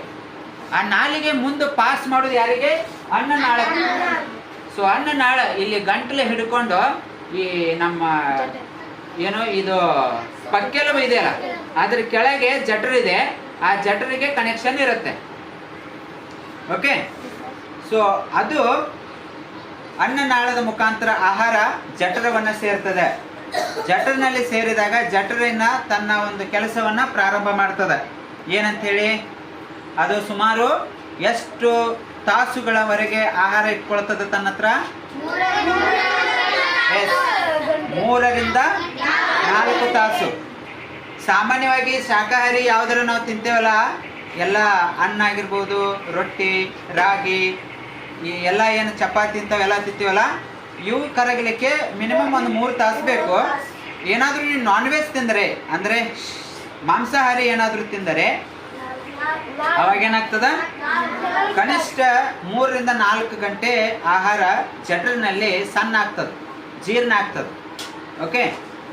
ಆ ನಾಲಿಗೆ ಮುಂದೆ ಪಾಸ್ ಮಾಡೋದು ಯಾರಿಗೆ, ಅನ್ನನಾಳ. ಸೊ ಅನ್ನನಾಳ ಇಲ್ಲಿ ಗಂಟಲು ಹಿಡ್ಕೊಂಡು ಈ ನಮ್ಮ ಏನೋ ಇದು ಪಕ್ಕೆಲುಬು ಇದೆಯಲ್ಲ, ಅದ್ರ ಕೆಳಗೆ ಜಠರ ಇದೆ. ಆ ಜಠರಿಗೆ ಕನೆಕ್ಷನ್ ಇರುತ್ತೆ. ಓಕೆ, ಸೊ ಅದು ಅನ್ನನಾಳದ ಮುಖಾಂತರ ಆಹಾರ ಜಠರವನ್ನು ಸೇರ್ತದೆ. ಜಠರಿನಲ್ಲಿ ಸೇರಿದಾಗ ಜಠರಿನ ತನ್ನ ಒಂದು ಕೆಲಸವನ್ನು ಪ್ರಾರಂಭ ಮಾಡ್ತದೆ. ಏನಂಥೇಳಿ, ಅದು ಸುಮಾರು ಎಷ್ಟು ತಾಸುಗಳವರೆಗೆ ಆಹಾರ ಇಟ್ಕೊಳ್ತದೆ ತನ್ನ ಹತ್ರ, 3 ರಿಂದ 4 ತಾಸು. ಸಾಮಾನ್ಯವಾಗಿ ಶಾಕಾಹಾರಿ ಯಾವುದರ ನಾವು ತಿಂತೇವಲ್ಲ, ಎಲ್ಲ ಅನ್ನ ಆಗಿರ್ಬೋದು, ರೊಟ್ಟಿ, ರಾಗಿ, ಈ ಎಲ್ಲ ಏನು ಚಪಾತಿ ಇಂಥವೆಲ್ಲ ತಿಂತೀವಲ್ಲ, ಇವು ಕರಗಲಿಕ್ಕೆ ಮಿನಿಮಮ್ ಒಂದು 3 ತಾಸು ಬೇಕು. ಏನಾದರೂ ನೀವು ನಾನ್ ವೆಜ್ ತಿಂದರೆ, ಅಂದರೆ ಮಾಂಸಾಹಾರಿ ಏನಾದರೂ ತಿಂದರೆ ಅವಾಗೇನಾಗ್ತದ, ಕನಿಷ್ಠ 3 ರಿಂದ 4 ಗಂಟೆ ಆಹಾರ ಜಠರಿನಲ್ಲಿ ಸಣ್ಣ ಆಗ್ತದೆ, ಜೀರ್ಣ ಆಗ್ತದೆ. ಓಕೆ,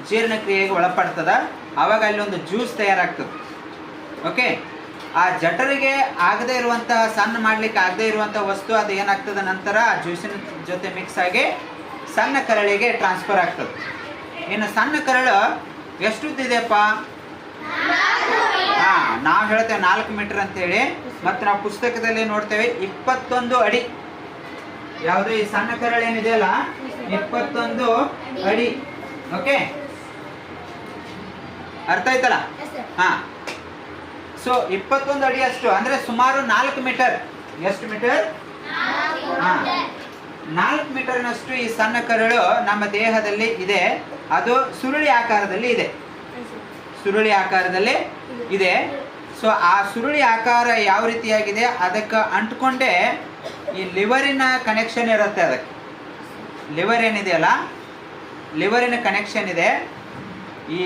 ಜೀರ್ಣಕ್ರಿಯೆಗೆ ಒಳಪಡ್ತದ. ಆವಾಗ ಅಲ್ಲಿ ಒಂದು ಜ್ಯೂಸ್ ತಯಾರಾಗ್ತದೆ. ಓಕೆ, ಆ ಜಠರಿಗೆ ಆಗದೇ ಇರುವಂತಹ, ಸಣ್ಣ ಮಾಡಲಿಕ್ಕೆ ಆಗದೇ ಇರುವಂತಹ ವಸ್ತು ಅದು ಏನಾಗ್ತದೆ, ನಂತರ ಆ ಜ್ಯೂಸಿನ ಜೊತೆ ಮಿಕ್ಸ್ ಆಗಿ ಸಣ್ಣ ಕರಳಿಗೆ ಟ್ರಾನ್ಸ್ಫರ್ ಆಗ್ತದೆ. ಇನ್ನು ಸಣ್ಣ ಕರಳು ಎಷ್ಟುದ್ದಿದೆಯಪ್ಪ, ನಾವು ಹೇಳ್ತೇವೆ 4 ಮೀಟರ್ ಅಂತೇಳಿ. ಮತ್ತು ನಾವು ಪುಸ್ತಕದಲ್ಲಿ ನೋಡ್ತೇವೆ 21 ಅಡಿ. ಯಾವುದು ಈ ಸಣ್ಣ ಕರಳು ಏನಿದೆಯಲ್ಲ, 21 ಅಡಿ. ಓಕೆ, ಅರ್ಥ ಆಯ್ತಲ್ಲ? ಹಾ, ಸೊ 21 ಅಡಿ ಅಷ್ಟು ಅಂದರೆ ಸುಮಾರು 4 ಮೀಟರ್. ಎಷ್ಟು ಮೀಟರ್? 4 ಮೀಟರ್ನಷ್ಟು ಈ ಸಣ್ಣ ಕರಳು ನಮ್ಮ ದೇಹದಲ್ಲಿ ಇದೆ. ಅದು ಸುರುಳಿ ಆಕಾರದಲ್ಲಿ ಇದೆ. ಸುರುಳಿ ಆಕಾರದಲ್ಲಿ ಇದೆ. ಸೊ ಆ ಸುರುಳಿ ಆಕಾರ ಯಾವ ರೀತಿಯಾಗಿದೆ, ಅದಕ್ಕೆ ಅಂಟ್ಕೊಂಡೇ ಈ ಲಿವರಿನ ಕನೆಕ್ಷನ್ ಇರುತ್ತೆ. ಅದಕ್ಕೆ ಲಿವರ್ ಏನಿದೆಯಲ್ಲ, ಲಿವರಿನ ಕನೆಕ್ಷನ್ ಇದೆ. ಈ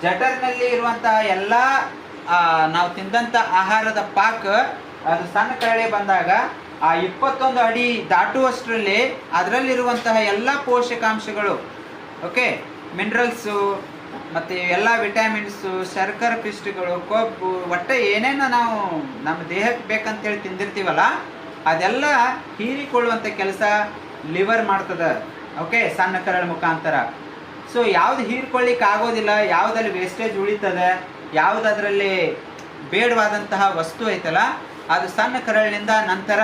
ಜಠರಿನಲ್ಲಿ ಇರುವಂತಹ ಎಲ್ಲ ನಾವು ತಿಂದಂಥ ಆಹಾರದ ಪಾಕ್ ಅದು ಸಣ್ಣ ಕರಳೆ ಬಂದಾಗ ಆ 21 ಅಡಿ ದಾಟುವಷ್ಟರಲ್ಲಿ ಅದರಲ್ಲಿರುವಂತಹ ಎಲ್ಲ ಪೋಷಕಾಂಶಗಳು, ಓಕೆ, ಮಿನರಲ್ಸು ಮತ್ತು ಎಲ್ಲ ವಿಟಮಿನ್ಸು, ಶರ್ಕರ ಪಿಷ್ಟಗಳು, ಕೊಬ್ಬು, ಒಟ್ಟು ಏನೇನು ನಾವು ನಮ್ಮ ದೇಹಕ್ಕೆ ಬೇಕಂತೇಳಿ ತಿಂದಿರ್ತೀವಲ್ಲ, ಅದೆಲ್ಲ ಹೀರಿಕೊಳ್ಳುವಂಥ ಕೆಲಸ ಲಿವರ್ ಮಾಡ್ತದೆ. ಓಕೆ, ಸಣ್ಣ ಕರಳ ಮುಖಾಂತರ. ಸೊ ಯಾವುದು ಹೀರ್ಕೊಳ್ಳಿಕ್ಕೆ ಆಗೋದಿಲ್ಲ, ಯಾವುದಲ್ಲಿ ವೇಸ್ಟೇಜ್ ಉಳಿತದೆ, ಯಾವುದರಲ್ಲಿ ಬೇಡವಾದಂತಹ ವಸ್ತು ಐತಲ್ಲ, ಅದು ಸಣ್ಣ ಕರಳಿನಿಂದ ನಂತರ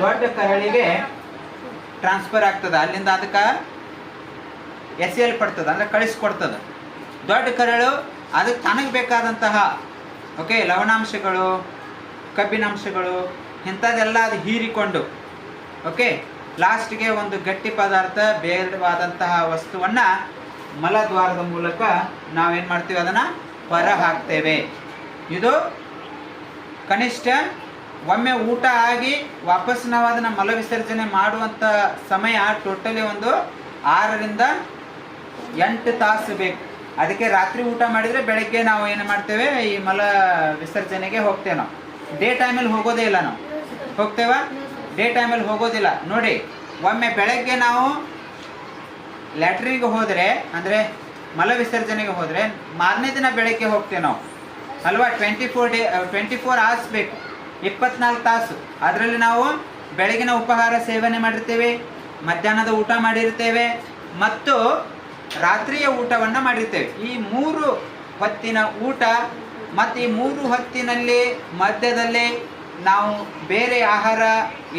ದೊಡ್ಡ ಕರಳಿಗೆ ಟ್ರಾನ್ಸ್ಫರ್ ಆಗ್ತದೆ. ಅಲ್ಲಿಂದ ಅದಕ್ಕೆ ಎಸೆಯಲ್ಪಡ್ತದೆ, ಅಂದರೆ ಕಳಿಸ್ಕೊಡ್ತದೆ. ದೊಡ್ಡ ಕರಳು ಅದಕ್ಕೆ ತನಗೆ ಬೇಕಾದಂತಹ, ಓಕೆ, ಲವಣಾಂಶಗಳು, ಕಬ್ಬಿನಾಂಶಗಳು, ಇಂಥದ್ದೆಲ್ಲ ಅದು ಹೀರಿಕೊಂಡು, ಓಕೆ, ಲಾಸ್ಟ್ಗೆ ಒಂದು ಗಟ್ಟಿ ಪದಾರ್ಥ, ಬೇಡವಾದಂತಹ ವಸ್ತುವನ್ನು ಮಲದ್ವಾರದ ಮೂಲಕ ನಾವೇನು ಮಾಡ್ತೀವಿ, ಅದನ್ನು ಹೊರ ಹಾಕ್ತೇವೆ. ಇದು ಕನಿಷ್ಠ ಒಮ್ಮೆ ಊಟ ಆಗಿ ವಾಪಸ್ ನಾವು ಅದನ್ನು ಮಲ ವಿಸರ್ಜನೆ ಮಾಡುವಂಥ ಸಮಯ ಟೋಟಲಿ ಒಂದು 6 ರಿಂದ 8 ತಾಸು ಬೇಕು. ಅದಕ್ಕೆ ರಾತ್ರಿ ಊಟ ಮಾಡಿದರೆ ಬೆಳಗ್ಗೆ ನಾವು ಏನು ಮಾಡ್ತೇವೆ, ಈ ಮಲ ವಿಸರ್ಜನೆಗೆ ಹೋಗ್ತೇವೆ. ನಾವು ಡೇ ಟೈಮಲ್ಲಿ ಹೋಗೋದೇ ಇಲ್ಲ. ನಾವು ಹೋಗ್ತೇವ, ಡೇ ಟೈಮಲ್ಲಿ ಹೋಗೋದಿಲ್ಲ. ನೋಡಿ, ಒಮ್ಮೆ ಬೆಳಗ್ಗೆ ನಾವು ಲ್ಯಾಟ್ರಿನ್ಗೆ ಹೋದರೆ, ಅಂದರೆ ಮಲ ವಿಸರ್ಜನೆಗೆ ಹೋದರೆ, ಮಾರನೇ ದಿನ ಬೆಳಗ್ಗೆ ಹೋಗ್ತೇವೆ ನಾವು ಅಲ್ವಾ. 24 ಅವರ್ಸ್ ಬೇಕು, 24 ತಾಸು. ಅದರಲ್ಲಿ ನಾವು ಬೆಳಗಿನ ಉಪಹಾರ ಸೇವನೆ ಮಾಡಿರ್ತೇವೆ, ಮಧ್ಯಾಹ್ನದ ಊಟ ಮಾಡಿರ್ತೇವೆ ಮತ್ತು ರಾತ್ರಿಯ ಊಟವನ್ನು ಮಾಡಿರ್ತೇವೆ. ಈ 3 ಹೊತ್ತಿನ ಊಟ ಮತ್ತು ಈ 3 ಹೊತ್ತಿನಲ್ಲಿ ಮಧ್ಯದಲ್ಲಿ ನಾವು ಬೇರೆ ಆಹಾರ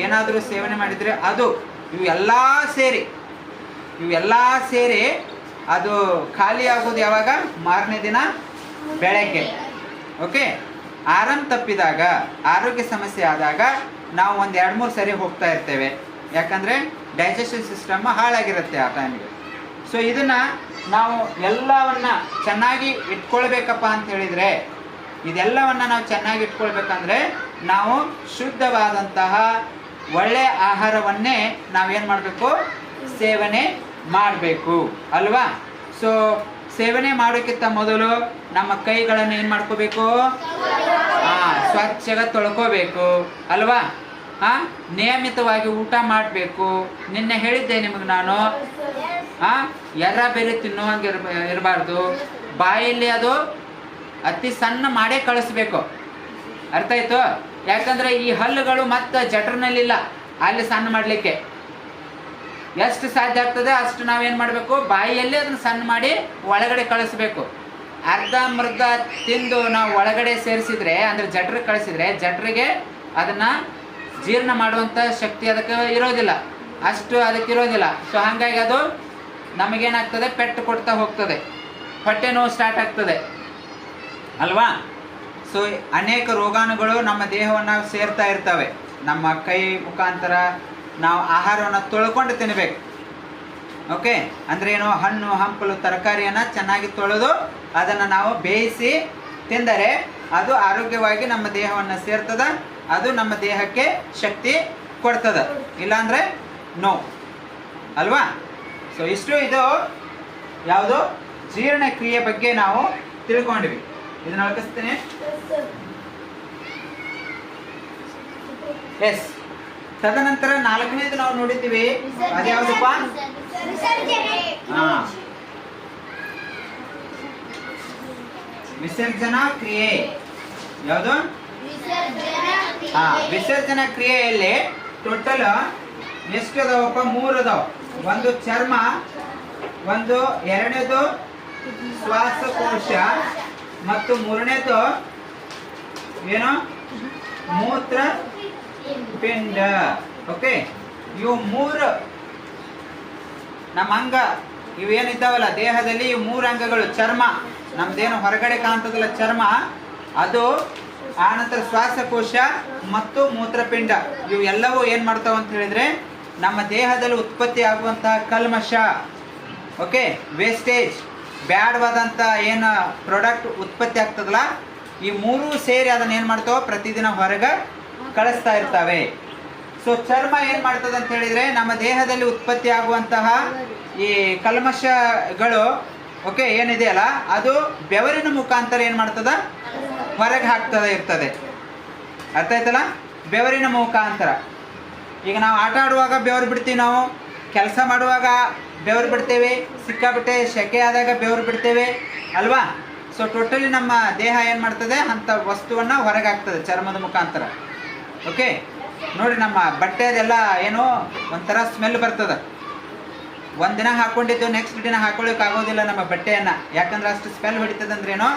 ಏನಾದರೂ ಸೇವನೆ ಮಾಡಿದರೆ ಅದು ಇವೆಲ್ಲ ಸೇರಿ ಅದು ಖಾಲಿ ಆಗೋದು ಯಾವಾಗ? ಮಾರನೇ ದಿನ ಬೆಳಗ್ಗೆ. ಓಕೆ, ಆರಾಮ್ ತಪ್ಪಿದಾಗ, ಆರೋಗ್ಯ ಸಮಸ್ಯೆ ಆದಾಗ ನಾವು ಒಂದು 2-3 ಸರಿ ಹೋಗ್ತಾ ಇರ್ತೇವೆ. ಯಾಕಂದರೆ ಡೈಜೆಷನ್ ಸಿಸ್ಟಮ್ ಹಾಳಾಗಿರುತ್ತೆ ಆ ಟೈಮಿಗೆ. ಸೊ ಇದನ್ನು ನಾವು ಎಲ್ಲವನ್ನ ಚೆನ್ನಾಗಿ ಇಟ್ಕೊಳ್ಬೇಕಪ್ಪ ಅಂತ ಹೇಳಿದರೆ, ಇದೆಲ್ಲವನ್ನು ನಾವು ಚೆನ್ನಾಗಿ ಇಟ್ಕೊಳ್ಬೇಕಂದ್ರೆ ನಾವು ಶುದ್ಧವಾದಂತಹ ಒಳ್ಳೆಯ ಆಹಾರವನ್ನೇ ನಾವೇನು ಮಾಡಬೇಕು? ಸೇವನೆ ಮಾಡಬೇಕು ಅಲ್ವಾ? ಸೊ ಸೇವನೆ ಮಾಡೋಕ್ಕಿಂತ ಮೊದಲು ನಮ್ಮ ಕೈಗಳನ್ನು ಏನು ಮಾಡ್ಕೋಬೇಕು? ಸ್ವಚ್ಛಗೆ ತೊಳ್ಕೋಬೇಕು ಅಲ್ವಾ? ನಿಯಮಿತವಾಗಿ ಊಟ ಮಾಡಬೇಕು. ನಿನ್ನೆ ಹೇಳಿದ್ದೆ ನಿಮಗೆ ನಾನು, ಎರ ಬೇರೆ ತಿನ್ನುವಂಗೆ ಇರಬಾರ್ದು. ಬಾಯಲ್ಲಿ ಅದು ಅತಿ ಸಣ್ಣ ಮಾಡೇ ಕಳಿಸ್ಬೇಕು. ಅರ್ಥ ಆಯ್ತು? ಯಾಕಂದರೆ ಈ ಹಲ್ಲುಗಳು ಮತ್ತೆ ಜಠರನಲ್ಲಿಲ್ಲ ಅಲ್ಲಿ ಸಣ್ಣ ಮಾಡಲಿಕ್ಕೆ. ಎಷ್ಟು ಸಾಧ್ಯ ಆಗ್ತದೆ ಅಷ್ಟು ನಾವೇನು ಮಾಡಬೇಕು? ಬಾಯಿಯಲ್ಲಿ ಅದನ್ನು ಸಣ್ಣ ಮಾಡಿ ಒಳಗಡೆ ಕಳಿಸ್ಬೇಕು. ಅರ್ಧಂಬರ್ಧ ತಿಂದು ನಾವು ಒಳಗಡೆ ಸೇರಿಸಿದ್ರೆ, ಅಂದರೆ ಜಠರಿಗೆ ಕಳಿಸಿದ್ರೆ, ಜಠರಿಗೆ ಅದನ್ನು ಜೀರ್ಣ ಮಾಡುವಂಥ ಶಕ್ತಿ ಅದಕ್ಕೆ ಇರೋದಿಲ್ಲ, ಅಷ್ಟು ಅದಕ್ಕೆ ಇರೋದಿಲ್ಲ. ಸೊ ಹಾಗಾಗಿ ಅದು ನಮಗೇನಾಗ್ತದೆ? ಪೆಟ್ಟು ಕೊಡ್ತಾ ಹೋಗ್ತದೆ, ಹೊಟ್ಟೆ ನೋವು ಸ್ಟಾರ್ಟ್ ಆಗ್ತದೆ ಅಲ್ವಾ? ಸೊ ಅನೇಕ ರೋಗಾಣುಗಳು ನಮ್ಮ ದೇಹವನ್ನು ಸೇರ್ತಾ ಇರ್ತವೆ. ನಮ್ಮ ಕೈ ಮುಖಾಂತರ ನಾವು ಆಹಾರವನ್ನು ತೊಳ್ಕೊಂಡು ತಿನ್ನಬೇಕು. ಓಕೆ, ಅಂದರೆ ಏನು? ಹಣ್ಣು ಹಂಪಲು ತರಕಾರಿಯನ್ನು ಚೆನ್ನಾಗಿ ತೊಳೆದು ಅದನ್ನು ನಾವು ಬೇಯಿಸಿ ತಿಂದರೆ ಅದು ಆರೋಗ್ಯವಾಗಿ ನಮ್ಮ ದೇಹವನ್ನು ಸೇರ್ತದೆ. ಅದು ನಮ್ಮ ದೇಹಕ್ಕೆ ಶಕ್ತಿ ಕೊಡ್ತದೆ. ಇಲ್ಲಾಂದರೆ ನೋ ಅಲ್ವಾ? ಸೊ ಇಷ್ಟು ಇದು ಯಾವುದು? ಜೀರ್ಣಕ್ರಿಯೆ ಬಗ್ಗೆ ನಾವು ತಿಳ್ಕೊಂಡ್ವಿ. ಇದನ್ನ ಅಳಕಿಸ್ತೀನಿ. ಎಸ್. ತದನಂತರ 4ನೇದು ನಾವು ನೋಡಿದ್ದೀವಿ, ಅದ್ಯಾವುದಪ್ಪ? ವಿಸರ್ಜನಾ ಕ್ರಿಯೆ. ಯಾವುದು? ವಿಸರ್ಜನಾ ಕ್ರಿಯೆಯಲ್ಲಿ ಟೋಟಲ್ ಎಷ್ಟು ಅದಾವಪ್ಪ? 3 ಅದಾವ. ಒಂದು ಚರ್ಮ, ಒಂದು 2ನೇದು ಶ್ವಾಸಕೋಶ, ಮತ್ತು 3ನೇದು ಏನು? ಮೂತ್ರ ಪಿಂಡ. ಓಕೆ, ಇವು 3 ನಮ್ಮ ಅಂಗ ಇವೇನಿದ್ದಾವಲ್ಲ ದೇಹದಲ್ಲಿ, ಇವು 3 ಅಂಗಗಳು. ಚರ್ಮ ನಮ್ದೇನು ಹೊರಗಡೆ ಕಾಣ್ತದಲ್ಲ ಚರ್ಮ, ಅದು ಆನಂತರ ಶ್ವಾಸಕೋಶ ಮತ್ತು ಮೂತ್ರಪಿಂಡ. ಇವು ಎಲ್ಲವೂ ಏನು ಮಾಡ್ತಾವ ಅಂತ ಹೇಳಿದರೆ, ನಮ್ಮ ದೇಹದಲ್ಲಿ ಉತ್ಪತ್ತಿ ಆಗುವಂತಹ ಕಲ್ಮಶ, ಓಕೆ, ವೇಸ್ಟೇಜ್, ಬ್ಯಾಡವಾದಂಥ ಏನು ಪ್ರಾಡಕ್ಟ್ ಉತ್ಪತ್ತಿ ಆಗ್ತದಲ್ಲ, ಈ 3 ಸೇರಿ ಅದನ್ನು ಏನು ಮಾಡ್ತಾವೆ? ಪ್ರತಿದಿನ ಹೊರಗೆ ಕಳಿಸ್ತಾ ಇರ್ತವೆ. ಸೊ ಚರ್ಮ ಏನು ಮಾಡ್ತದೆ ಅಂತ ಹೇಳಿದರೆ, ನಮ್ಮ ದೇಹದಲ್ಲಿ ಉತ್ಪತ್ತಿ ಆಗುವಂತಹ ಈ ಕಲ್ಮಶಗಳು, ಓಕೆ, ಏನಿದೆಯಲ್ಲ ಅದು ಬೆವರಿನ ಮುಖಾಂತರ ಏನು ಮಾಡ್ತದ? ಹೊರಗೆ ಹಾಕ್ತದೆ ಇರ್ತದೆ. ಅರ್ಥ ಆಯ್ತಲ್ಲ? ಬೆವರಿನ ಮುಖಾಂತರ. ಈಗ ನಾವು ಆಟ ಆಡುವಾಗ ಬೆವರು ಬಿಡ್ತೀವಿ, ನಾವು ಕೆಲಸ ಮಾಡುವಾಗ ಬೆವರು ಬಿಡ್ತೇವೆ, ಸಿಕ್ಕಾಬಿಟ್ಟೆ ಸೆಕೆ ಆದಾಗ ಬೆವರು ಬಿಡ್ತೇವೆ ಅಲ್ವಾ? ಸೊ ಟೋಟಲಿ ನಮ್ಮ ದೇಹ ಏನು ಮಾಡ್ತದೆ? ಅಂಥ ವಸ್ತುವನ್ನು ಹೊರಗೆ ಹಾಕ್ತದೆ ಚರ್ಮದ ಮುಖಾಂತರ. ಓಕೆ, ನೋಡಿ ನಮ್ಮ ಬಟ್ಟೆ ಅದೆಲ್ಲ ಏನೋ ಒಂಥರ ಸ್ಮೆಲ್ ಬರ್ತದೆ. ಒಂದಿನ ಹಾಕ್ಕೊಂಡಿದ್ದು ನೆಕ್ಸ್ಟ್ ದಿನ ಹಾಕೊಳ್ಳೋಕೆ ಆಗೋದಿಲ್ಲ ನಮ್ಮ ಬಟ್ಟೆಯನ್ನು. ಯಾಕಂದ್ರೆ ಅಷ್ಟು ಸ್ಮೆಲ್ ಹೊಡಿತದೆ. ಅಂದ್ರೇನೋ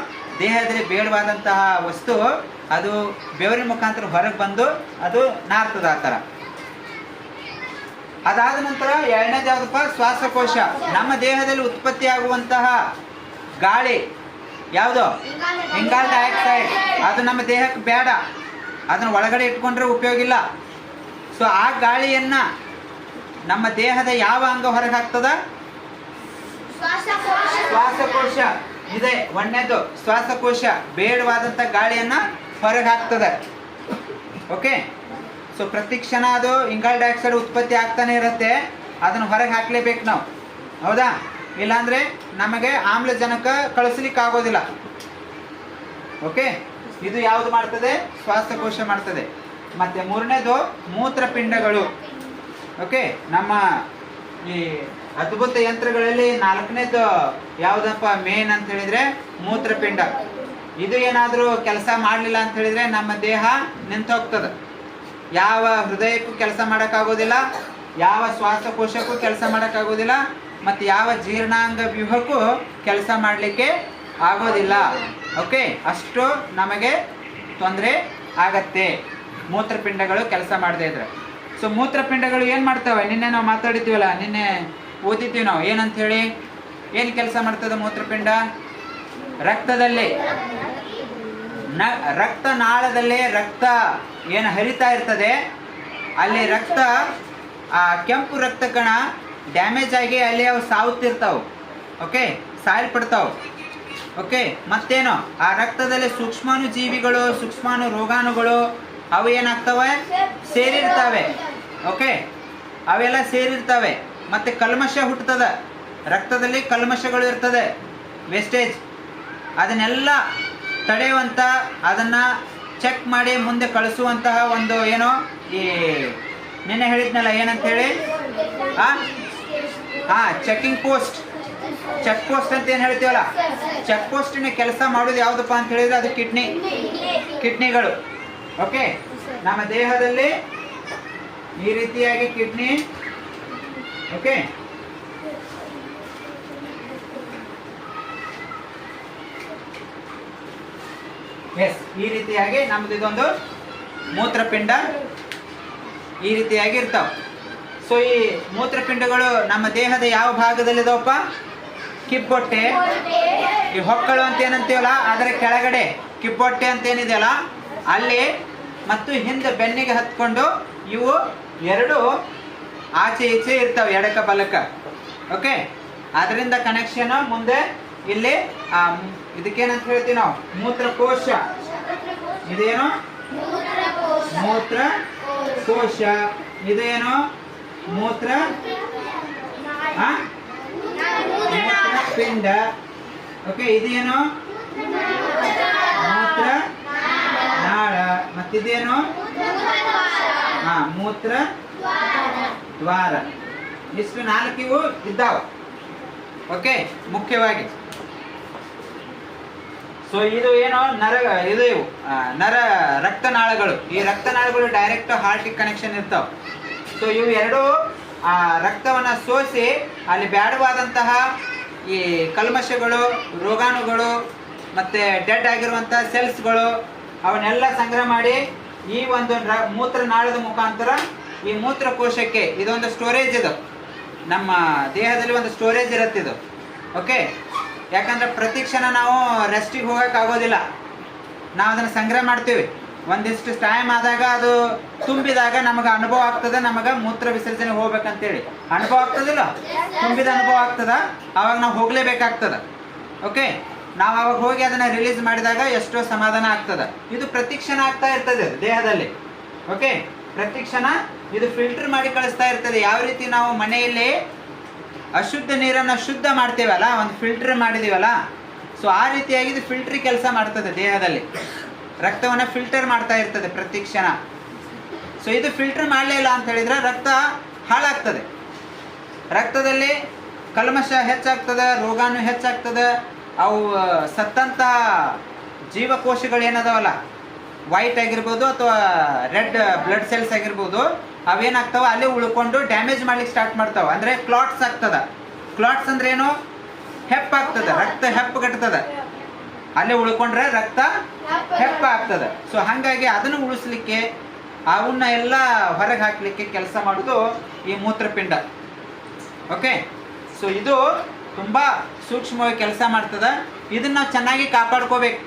ದೇಹದಲ್ಲಿ ಬೇಡವಾದಂತಹ ವಸ್ತು ಅದು ಬೆವರಿನ ಮುಖಾಂತರ ಹೊರಗೆ ಬಂದು ಅದು ನಾರ್ತದೆ ಆ ಥರ. ಅದಾದ ನಂತರ 2ನೇದು ಯಾವುದಪ್ಪ? ಶ್ವಾಸಕೋಶ. ನಮ್ಮ ದೇಹದಲ್ಲಿ ಉತ್ಪತ್ತಿ ಆಗುವಂತಹ ಗಾಳಿ ಯಾವುದು? ಇಂಗಾಲ ಡೈಆಕ್ಸೈಡ್. ಅದು ನಮ್ಮ ದೇಹಕ್ಕೆ ಬೇಡ, ಅದನ್ನು ಒಳಗಡೆ ಇಟ್ಕೊಂಡ್ರೆ ಉಪಯೋಗ ಇಲ್ಲ. ಸೊ ಆ ಗಾಳಿಯನ್ನು ನಮ್ಮ ದೇಹದ ಯಾವ ಅಂಗ ಹೊರಗೆ ಹಾಕ್ತದ? ಶ್ವಾಸಕೋಶ ಇದೆ. 1ನೇದು ಶ್ವಾಸಕೋಶ ಬೇಡವಾದಂಥ ಗಾಳಿಯನ್ನು ಹೊರಗೆ ಹಾಕ್ತದೆ. ಓಕೆ, ಸೊ ಪ್ರತಿ ಕ್ಷಣ ಅದು ಇಂಗಾಲ ಡೈಆಕ್ಸೈಡ್ ಉತ್ಪತ್ತಿ ಆಗ್ತಾನೆ ಇರುತ್ತೆ, ಅದನ್ನು ಹೊರಗೆ ಹಾಕ್ಲೇಬೇಕು ನಾವು, ಹೌದಾ? ಇಲ್ಲಾಂದರೆ ನಮಗೆ ಆಮ್ಲಜನಕ ಕಳಿಸ್ಲಿಕ್ಕೆ ಆಗೋದಿಲ್ಲ. ಓಕೆ, ಇದು ಯಾವುದು ಮಾಡ್ತದೆ? ಶ್ವಾಸಕೋಶ ಮಾಡ್ತದೆ. ಮತ್ತು 3ನೇದು ಮೂತ್ರಪಿಂಡಗಳು. ಓಕೆ, ನಮ್ಮ ಈ ಅದ್ಭುತ ಯಂತ್ರಗಳಲ್ಲಿ 4ನೇದು ಯಾವುದಪ್ಪ ಮೇನ್ ಅಂತ ಹೇಳಿದರೆ ಮೂತ್ರಪಿಂಡ. ಇದು ಏನಾದರೂ ಕೆಲಸ ಮಾಡಲಿಲ್ಲ ಅಂತ ಹೇಳಿದರೆ ನಮ್ಮ ದೇಹ ನಿಂತು ಹೋಗ್ತದೆ. ಯಾವ ಹೃದಯಕ್ಕೂ ಕೆಲಸ ಮಾಡೋಕ್ಕಾಗೋದಿಲ್ಲ, ಯಾವ ಶ್ವಾಸಕೋಶಕ್ಕೂ ಕೆಲಸ ಮಾಡೋಕ್ಕಾಗೋದಿಲ್ಲ, ಮತ್ತು ಯಾವ ಜೀರ್ಣಾಂಗ ವ್ಯೂಹಕ್ಕೂ ಕೆಲಸ ಮಾಡಲಿಕ್ಕೆ ಆಗೋದಿಲ್ಲ. ಓಕೆ, ಅಷ್ಟು ನಮಗೆ ತೊಂದರೆ ಆಗತ್ತೆ ಮೂತ್ರಪಿಂಡಗಳು ಕೆಲಸ ಮಾಡದೇ ಇದ್ರೆ. ಸೊ ಮೂತ್ರಪಿಂಡಗಳು ಏನು ಮಾಡ್ತವೆ? ನಿನ್ನೆ ನಾವು ಮಾತಾಡಿದ್ದೀವಲ್ಲ, ನಿನ್ನೆ ಓದಿದ್ದೀವಿ ನಾವು ಏನಂತ ಹೇಳಿ, ಏನು ಕೆಲಸ ಮಾಡ್ತದೆ ಮೂತ್ರಪಿಂಡ? ರಕ್ತದಲ್ಲಿ ರಕ್ತನಾಳದಲ್ಲಿ ರಕ್ತ ಏನು ಹರಿತಾ ಇರ್ತದೆ, ಅಲ್ಲಿ ರಕ್ತ ಆ ಕೆಂಪು ರಕ್ತ ಕಣ ಡ್ಯಾಮೇಜ್ ಆಗಿ ಅಲ್ಲಿ ಅವು ಸಾವುತ್ತಿರ್ತಾವೆ. ಓಕೆ, ಸಾಯಲ್ಪಡ್ತಾವೆ. ಓಕೆ, ಮತ್ತೇನು ಆ ರಕ್ತದಲ್ಲಿ ಸೂಕ್ಷ್ಮಾಣು ಜೀವಿಗಳು, ಸೂಕ್ಷ್ಮಾಣು ರೋಗಾಣುಗಳು ಅವು ಏನಾಗ್ತವೆ? ಸೇರಿರ್ತವೆ. ಓಕೆ, ಅವೆಲ್ಲ ಸೇರಿರ್ತವೆ. ಮತ್ತೆ ಕಲ್ಮಶ ಹುಟ್ಟುತ್ತದ, ರಕ್ತದಲ್ಲಿ ಕಲ್ಮಶಗಳು ಇರ್ತದೆ, ವೇಸ್ಟೇಜ್. ಅದನ್ನೆಲ್ಲ ತಡೆಯುವಂಥ, ಅದನ್ನು ಚೆಕ್ ಮಾಡಿ ಮುಂದೆ ಕಳಿಸುವಂತಹ ಒಂದು ಏನೋ ಈ ನಿನ್ನೆ ಹೇಳಿದ್ನಲ್ಲ ಏನಂತೇಳಿ, ಚೆಕಿಂಗ್ ಪೋಸ್ಟ್, ಚೆಕ್ ಪೋಸ್ಟ್ ಅಂತ ಏನು ಹೇಳ್ತೀವಲ್ಲ, ಚೆಕ್ ಪೋಸ್ಟಿನ ಕೆಲಸ ಮಾಡೋದು ಯಾವುದಪ್ಪ ಅಂತ ಹೇಳಿದ್ರೆ ಅದು ಕಿಡ್ನಿಗಳು. ಓಕೆ, ನಮ್ಮ ದೇಹದಲ್ಲಿ ಈ ರೀತಿಯಾಗಿ ಕಿಡ್ನಿ. ಓಕೆ, ಎಸ್, ಈ ರೀತಿಯಾಗಿ ನಮ್ದು ಇದೊಂದು ಮೂತ್ರಪಿಂಡ ಈ ರೀತಿಯಾಗಿ ಇರ್ತಾವೆ. ಸೊ ಈ ಮೂತ್ರಪಿಂಡಗಳು ನಮ್ಮ ದೇಹದ ಯಾವ ಭಾಗದಲ್ಲಿದಾವಪ್ಪ? ಕಿಬ್ಬೊಟ್ಟೆ, ಈ ಹೊಕ್ಕಳು ಅಂತ ಏನಂತೀವಲ್ಲ ಅದರ ಕೆಳಗಡೆ ಕಿಬ್ಬೊಟ್ಟೆ ಅಂತ ಏನಿದೆಯಲ್ಲ ಅಲ್ಲಿ, ಮತ್ತು ಹಿಂದೆ ಬೆನ್ನಿಗೆ ಹತ್ಕೊಂಡು ಇವು ಎರಡು ಆಚೆ ಈಚೆ ಇರ್ತಾವೆ, ಎಡಕ ಬಲಕ. ಓಕೆ, ಅದರಿಂದ ಕನೆಕ್ಷನ್ ಮುಂದೆ ಇಲ್ಲಿ ಇದಕ್ಕೇನಂತ ಹೇಳ್ತೀವಿ ನಾವು? ಮೂತ್ರಕೋಶ. ಇದೇನು? ಮೂತ್ರಕೋಶ. ಇದೇನು? ಮೂತ್ರಪಿಂಡ. ಓಕೆ, ಇದೇನು? ಮೂತ್ರ ನಾಳ. ಮತ್ತಿದೇನು? ಮೂತ್ರ ದ್ವಾರ. ಇಷ್ಟು 4 ಇವು ಇದ್ದಾವೆ. ಓಕೆ, ಮುಖ್ಯವಾಗಿ. ಸೊ ಇದು ಏನು ಇದು ಇವು ನರ ರಕ್ತನಾಳಗಳು. ಈ ರಕ್ತನಾಳಗಳು ಡೈರೆಕ್ಟ್ ಹಾರ್ಟಿಗೆ ಕನೆಕ್ಷನ್ ಇರ್ತಾವೆ. ಸೊ ಇವು ಎರಡು ರಕ್ತವನ್ನು ಸೋಸಿ ಅಲ್ಲಿ ಬ್ಯಾಡವಾದಂತಹ ಈ ಕಲ್ಮಶಗಳು, ರೋಗಾಣುಗಳು ಮತ್ತು ಡೆಡ್ ಆಗಿರುವಂಥ ಸೆಲ್ಸ್ಗಳು ಅವನ್ನೆಲ್ಲ ಸಂಗ್ರಹ ಮಾಡಿ ಈ ಒಂದು ಮೂತ್ರನಾಳದ ಮುಖಾಂತರ ಈ ಮೂತ್ರಕೋಶಕ್ಕೆ ಇದೊಂದು ಸ್ಟೋರೇಜ್. ಇದು ನಮ್ಮ ದೇಹದಲ್ಲಿ ಒಂದು ಸ್ಟೋರೇಜ್ ಇರುತ್ತೆ ಇದು. ಓಕೆ, ಯಾಕಂದ್ರೆ ಪ್ರತಿ ಕ್ಷಣ ನಾವು ರೆಸ್ಟಿಗೆ ಹೋಗೋಕ್ಕಾಗೋದಿಲ್ಲ, ನಾವು ಅದನ್ನು ಸಂಗ್ರಹ ಮಾಡ್ತೀವಿ. ಒಂದಿಷ್ಟು ಟೈಮ್ ಆದಾಗ ಅದು ತುಂಬಿದಾಗ ನಮಗೆ ಅನುಭವ ಆಗ್ತದೆ, ನಮಗೆ ಮೂತ್ರ ವಿಸರ್ಜನೆ ಹೋಗ್ಬೇಕಂತೇಳಿ ಅನುಭವ ಆಗ್ತದಿಲ್ಲ, ತುಂಬಿದ ಅನುಭವ ಆಗ್ತದ, ಆವಾಗ ನಾವು ಹೋಗಲೇಬೇಕಾಗ್ತದೆ. ಓಕೆ, ನಾವು ಅವಾಗ ಹೋಗಿ ಅದನ್ನು ರಿಲೀಸ್ ಮಾಡಿದಾಗ ಎಷ್ಟೋ ಸಮಾಧಾನ ಆಗ್ತದೆ. ಇದು ಪ್ರತಿ ಕ್ಷಣ ಆಗ್ತಾ ಇರ್ತದೆ ದೇಹದಲ್ಲಿ. ಓಕೆ, ಪ್ರತಿ ಕ್ಷಣ ಇದು ಫಿಲ್ಟರ್ ಮಾಡಿ ಕಳಿಸ್ತಾ ಇರ್ತದೆ. ಯಾವ ರೀತಿ ನಾವು ಮನೆಯಲ್ಲಿ ಅಶುದ್ಧ ನೀರನ್ನು ಶುದ್ಧ ಮಾಡ್ತೇವಲ್ಲ, ಒಂದು ಫಿಲ್ಟರ್ ಮಾಡಿದೀವಲ್ಲ, ಸೊ ಆ ರೀತಿಯಾಗಿ ಇದು ಫಿಲ್ಟ್ರಿ ಕೆಲಸ ಮಾಡ್ತದೆ ದೇಹದಲ್ಲಿ. ರಕ್ತವನ್ನು ಫಿಲ್ಟರ್ ಮಾಡ್ತಾ ಇರ್ತದೆ ಪ್ರತಿ ಕ್ಷಣ. ಸೊ ಇದು ಫಿಲ್ಟರ್ ಮಾಡಲಿಲ್ಲ ಅಂತ ಹೇಳಿದ್ರೆ ರಕ್ತ ಹಾಳಾಗ್ತದೆ. ರಕ್ತದಲ್ಲಿ ಕಲ್ಮಶ ಹೆಚ್ಚಾಗ್ತದೆ, ರೋಗಾಣು ಹೆಚ್ಚಾಗ್ತದೆ. ಅವು ಸತ್ತಂಥ ಜೀವಕೋಶಗಳು ಏನದಾವಲ್ಲ, ವೈಟ್ ಆಗಿರ್ಬೋದು ಅಥವಾ ರೆಡ್ ಬ್ಲಡ್ ಸೆಲ್ಸ್ ಆಗಿರ್ಬೋದು, ಅವೇನಾಗ್ತಾವೆ ಅಲ್ಲೇ ಉಳ್ಕೊಂಡು ಡ್ಯಾಮೇಜ್ ಮಾಡ್ಲಿಕ್ಕೆ ಸ್ಟಾರ್ಟ್ ಮಾಡ್ತಾವೆ. ಅಂದರೆ ಕ್ಲಾಟ್ಸ್ ಆಗ್ತದೆ. ಕ್ಲಾಟ್ಸ್ ಅಂದ್ರೆ ಏನು? ಹೆಪ್ಪಾಗ್ತದೆ, ರಕ್ತ ಹೆಪ್ಪುಗಟ್ತದೆ. ಅಲ್ಲೇ ಉಳ್ಕೊಂಡ್ರೆ ರಕ್ತ ಹೆಪ್ಪ ಆಗ್ತದೆ. ಸೊ ಹಾಗಾಗಿ ಅದನ್ನು ಉಳಿಸ್ಲಿಕ್ಕೆ, ಅವನ್ನ ಎಲ್ಲ ಹೊರಗೆ ಹಾಕಲಿಕ್ಕೆ ಕೆಲಸ ಮಾಡೋದು ಈ ಮೂತ್ರಪಿಂಡ. ಓಕೆ, ಸೊ ಇದು ತುಂಬ ಸೂಕ್ಷ್ಮವಾಗಿ ಕೆಲಸ ಮಾಡ್ತದೆ. ಇದನ್ನು ನಾವು ಚೆನ್ನಾಗಿ ಕಾಪಾಡ್ಕೋಬೇಕು.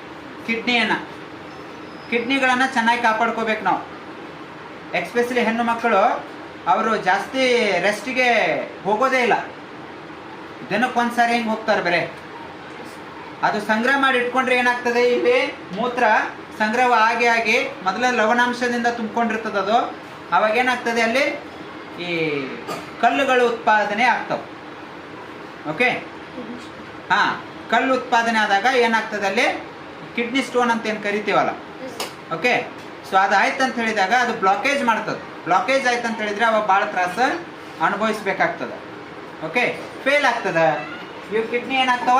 ಕಿಡ್ನಿಗಳನ್ನು ಚೆನ್ನಾಗಿ ಕಾಪಾಡ್ಕೋಬೇಕು ನಾವು. ಎಕ್ಸ್ಪೆಷಲಿ ಹೆಣ್ಣು ಮಕ್ಕಳು, ಅವರು ಜಾಸ್ತಿ ರೆಸ್ಟಿಗೆ ಹೋಗೋದೇ ಇಲ್ಲ. ದಿನಕ್ಕೊಂದು ಸಾರಿ ಹಿಂಗೆ ಹೋಗ್ತಾರೆ ಬರೇ. ಅದು ಸಂಗ್ರಹ ಮಾಡಿ ಇಟ್ಕೊಂಡ್ರೆ ಏನಾಗ್ತದೆ, ಇಲ್ಲಿ ಮೂತ್ರ ಸಂಗ್ರಹ ಆಗಿ ಮೊದಲ ಲವಣಾಂಶದಿಂದ ತುಂಬಿಕೊಂಡಿರ್ತದೆ ಅದು. ಅವಾಗ ಏನಾಗ್ತದೆ, ಅಲ್ಲಿ ಈ ಕಲ್ಲುಗಳು ಉತ್ಪಾದನೆ ಆಗ್ತವೆ. ಓಕೆ, ಕಲ್ಲು ಉತ್ಪಾದನೆ ಆದಾಗ ಏನಾಗ್ತದೆ, ಅಲ್ಲಿ ಕಿಡ್ನಿ ಸ್ಟೋನ್ ಅಂತ ಏನು ಕರಿತೀವಲ್ಲ. ಓಕೆ, ಸೊ ಅದು ಆಯ್ತು ಅಂತ ಹೇಳಿದಾಗ ಅದು ಬ್ಲಾಕೇಜ್ ಮಾಡ್ತದೆ. ಬ್ಲಾಕೇಜ್ ಆಯ್ತು ಅಂತ ಹೇಳಿದ್ರೆ ಅವಾಗ ಭಾಳ ತ್ರಾಸ ಅನುಭವಿಸ್ಬೇಕಾಗ್ತದೆ. ಓಕೆ, ಫೇಲ್ ಆಗ್ತದೆ. ಇವು ಕಿಡ್ನಿ ಏನಾಗ್ತಾವ?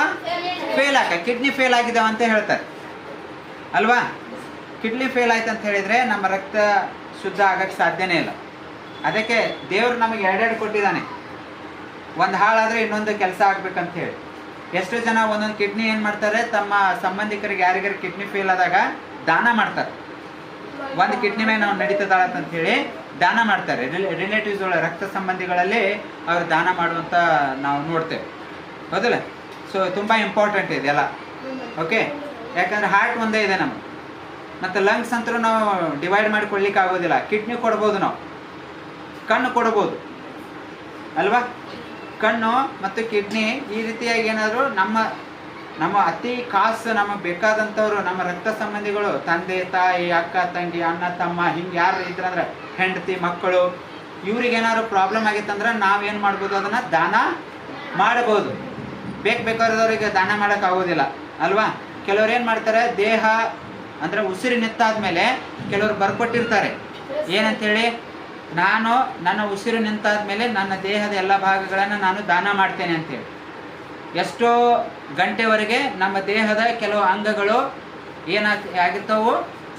ಕಿಡ್ನಿ ಫೇಲ್ ಆಗಿದಾವ ಅಂತ ಹೇಳ್ತಾರೆ ಅಲ್ವಾ. ಕಿಡ್ನಿ ಫೇಲ್ ಆಯ್ತು ಅಂತ ಹೇಳಿದರೆ ನಮ್ಮ ರಕ್ತ ಶುದ್ಧ ಆಗಕ್ಕೆ ಸಾಧ್ಯನೇ ಇಲ್ಲ. ಅದಕ್ಕೆ ದೇವರು ನಮಗೆ ಎರಡೆರಡು ಕೊಟ್ಟಿದ್ದಾನೆ. ಒಂದು ಹಾಳಾದರೆ ಇನ್ನೊಂದು ಕೆಲಸ ಆಗ್ಬೇಕಂತ ಹೇಳಿ. ಎಷ್ಟೋ ಜನ ಒಂದೊಂದು ಕಿಡ್ನಿ ಏನು ಮಾಡ್ತಾರೆ, ತಮ್ಮ ಸಂಬಂಧಿಕರಿಗೆ ಯಾರಿಗಾರು ಕಿಡ್ನಿ ಫೇಲ್ ಆದಾಗ ದಾನ ಮಾಡ್ತಾರೆ. ಒಂದು ಕಿಡ್ನಿ ಮೇಲೆ ನಾವು ನಡೀತದಾಳಂತ ಹೇಳಿ ದಾನ ಮಾಡ್ತಾರೆ. ರಿಲೇಟಿವ್ಸ್ ರಕ್ತ ಸಂಬಂಧಿಗಳಲ್ಲಿ ಅವರು ದಾನ ಮಾಡುವಂಥ ನಾವು ನೋಡ್ತೇವೆ. ಹೌದಲ್ಲ? ಸೊ ತುಂಬ ಇಂಪಾರ್ಟೆಂಟ್ ಇದೆಲ್ಲ. ಓಕೆ, ಯಾಕಂದರೆ ಹಾರ್ಟ್ ಒಂದೇ ಇದೆ ನಮಗೆ, ಮತ್ತು ಲಂಗ್ಸ್ ಅಂತೂ ನಾವು ಡಿವೈಡ್ ಮಾಡಿಕೊಡ್ಲಿಕ್ಕೆ ಆಗೋದಿಲ್ಲ. ಕಿಡ್ನಿ ಕೊಡ್ಬೋದು, ನಾವು ಕಣ್ಣು ಕೊಡ್ಬೋದು ಅಲ್ವಾ? ಕಣ್ಣು ಮತ್ತು ಕಿಡ್ನಿ ಈ ರೀತಿಯಾಗಿ ಏನಾದರೂ ನಮ್ಮ ಅತಿ ಕಾಸು ನಮಗೆ ಬೇಕಾದಂಥವ್ರು, ನಮ್ಮ ರಕ್ತ ಸಂಬಂಧಿಗಳು, ತಂದೆ ತಾಯಿ, ಅಕ್ಕ ತಂಗಿ, ಅಣ್ಣ ತಮ್ಮ, ಹಿಂಗೆ ಯಾರು ಇದ್ರಂದ್ರೆ ಹೆಂಡತಿ ಮಕ್ಕಳು, ಇವ್ರಿಗೇನಾದ್ರು ಪ್ರಾಬ್ಲಮ್ ಆಗಿತ್ತಂದ್ರೆ ನಾವೇನು ಮಾಡ್ಬೋದು, ಅದನ್ನು ದಾನ ಮಾಡಬಹುದು. ಬೇಕಾದವ್ರಿಗೆ ದಾನ ಮಾಡೋಕ್ಕಾಗೋದಿಲ್ಲ ಅಲ್ವಾ? ಕೆಲವ್ರು ಏನು ಮಾಡ್ತಾರೆ, ದೇಹ ಅಂದರೆ ಉಸಿರು ನಿಂತಾದ್ಮೇಲೆ ಕೆಲವರು ಬರ್ಕೊಟ್ಟಿರ್ತಾರೆ ಏನಂತೇಳಿ, ನಾನು ನನ್ನ ಉಸಿರು ನಿಂತಾದ್ಮೇಲೆ ನನ್ನ ದೇಹದ ಎಲ್ಲ ಭಾಗಗಳನ್ನು ನಾನು ದಾನ ಮಾಡ್ತೇನೆ ಅಂತೇಳಿ. ಎಷ್ಟೋ ಗಂಟೆವರೆಗೆ ನಮ್ಮ ದೇಹದ ಕೆಲವು ಅಂಗಗಳು ಆಗಿರ್ತಾವು,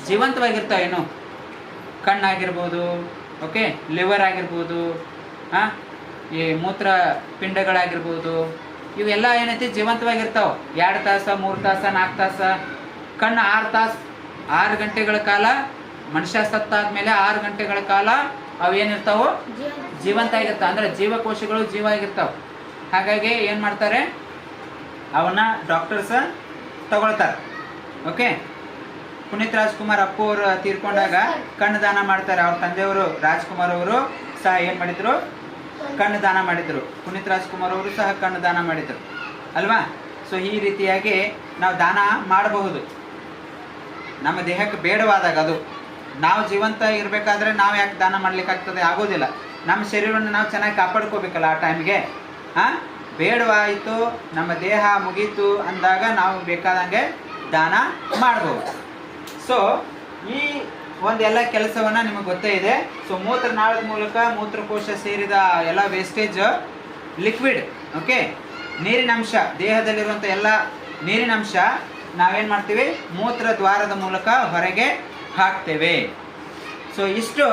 ಜೀವಂತವಾಗಿರ್ತಾವೆ. ಏನು ಕಣ್ಣಾಗಿರ್ಬೋದು, ಓಕೆ, ಲಿವರ್ ಆಗಿರ್ಬೋದು, ಈ ಮೂತ್ರ ಪಿಂಡಗಳಾಗಿರ್ಬೋದು, ಇವೆಲ್ಲ ಏನೈತಿ ಜೀವಂತವಾಗಿರ್ತಾವೆ. 2 ತಾಸು 3 ತಾಸು 4 ತಾಸು. ಕಣ್ಣು 6 ತಾಸು 6 ಗಂಟೆಗಳ ಕಾಲ, ಮನುಷ್ಯ ಸತ್ತಾದ್ಮೇಲೆ 6 ಗಂಟೆಗಳ ಕಾಲ ಅವೇನಿರ್ತಾವೆ ಜೀವಂತ ಆಗಿರ್ತಾವೆ, ಅಂದರೆ ಜೀವಕೋಶಗಳು ಜೀವ ಆಗಿರ್ತಾವೆ. ಹಾಗಾಗಿ ಏನು ಮಾಡ್ತಾರೆ, ಅವನ್ನ ಡಾಕ್ಟರ್ಸ್ ತಗೊಳ್ತಾರೆ. ಓಕೆ, ಪುನೀತ್ ರಾಜ್ಕುಮಾರ್ ಅಪ್ಪು ಅವರು ತೀರ್ಕೊಂಡಾಗ ಕಣ್ಣು ದಾನ ಮಾಡ್ತಾರೆ. ಅವ್ರ ತಂದೆಯವರು ರಾಜ್ಕುಮಾರ್ ಅವರು ಸಹ ಏನು ಮಾಡಿದ್ರು, ಕಣ್ಣು ದಾನ ಮಾಡಿದರು. ಪುನೀತ್ ರಾಜ್ಕುಮಾರ್ ಅವರು ಸಹ ಕಣ್ಣು ದಾನ ಮಾಡಿದರು ಅಲ್ವಾ? ಸೊ ಈ ರೀತಿಯಾಗಿ ನಾವು ದಾನ ಮಾಡಬಹುದು ನಮ್ಮ ದೇಹಕ್ಕೆ ಬೇಡವಾದಾಗ. ಅದು ನಾವು ಜೀವಂತ ಇರಬೇಕಾದ್ರೆ ನಾವು ಯಾಕೆ ದಾನ ಮಾಡ್ಲಿಕ್ಕಾಗ್ತದೆ? ಆಗೋದಿಲ್ಲ. ನಮ್ಮ ಶರೀರವನ್ನು ನಾವು ಚೆನ್ನಾಗಿ ಕಾಪಾಡ್ಕೋಬೇಕಲ್ಲ ಆ ಟೈಮ್ಗೆ. ಬೇಡವಾಯಿತು, ನಮ್ಮ ದೇಹ ಮುಗೀತು ಅಂದಾಗ ನಾವು ಬೇಕಾದಂಗೆ ದಾನ ಮಾಡ್ಬೋದು. ಸೊ ಈ ಒಂದೆಲ್ಲ ಕೆಲಸವನ್ನು ನಿಮಗೆ ಗೊತ್ತೇ ಇದೆ. ಸೊ ಮೂತ್ರನಾಳದ ಮೂಲಕ ಮೂತ್ರಕೋಶ ಸೇರಿದ ಎಲ್ಲ ವೇಸ್ಟೇಜ್ ಲಿಕ್ವಿಡ್, ಓಕೆ, ನೀರಿನಂಶ, ದೇಹದಲ್ಲಿರುವಂಥ ಎಲ್ಲ ನೀರಿನಂಶ ನಾವೇನು ಮಾಡ್ತೀವಿ, ಮೂತ್ರ ದ್ವಾರದ ಮೂಲಕ ಹೊರಗೆ ಹಾಕ್ತೇವೆ. ಸೊ ಇಷ್ಟು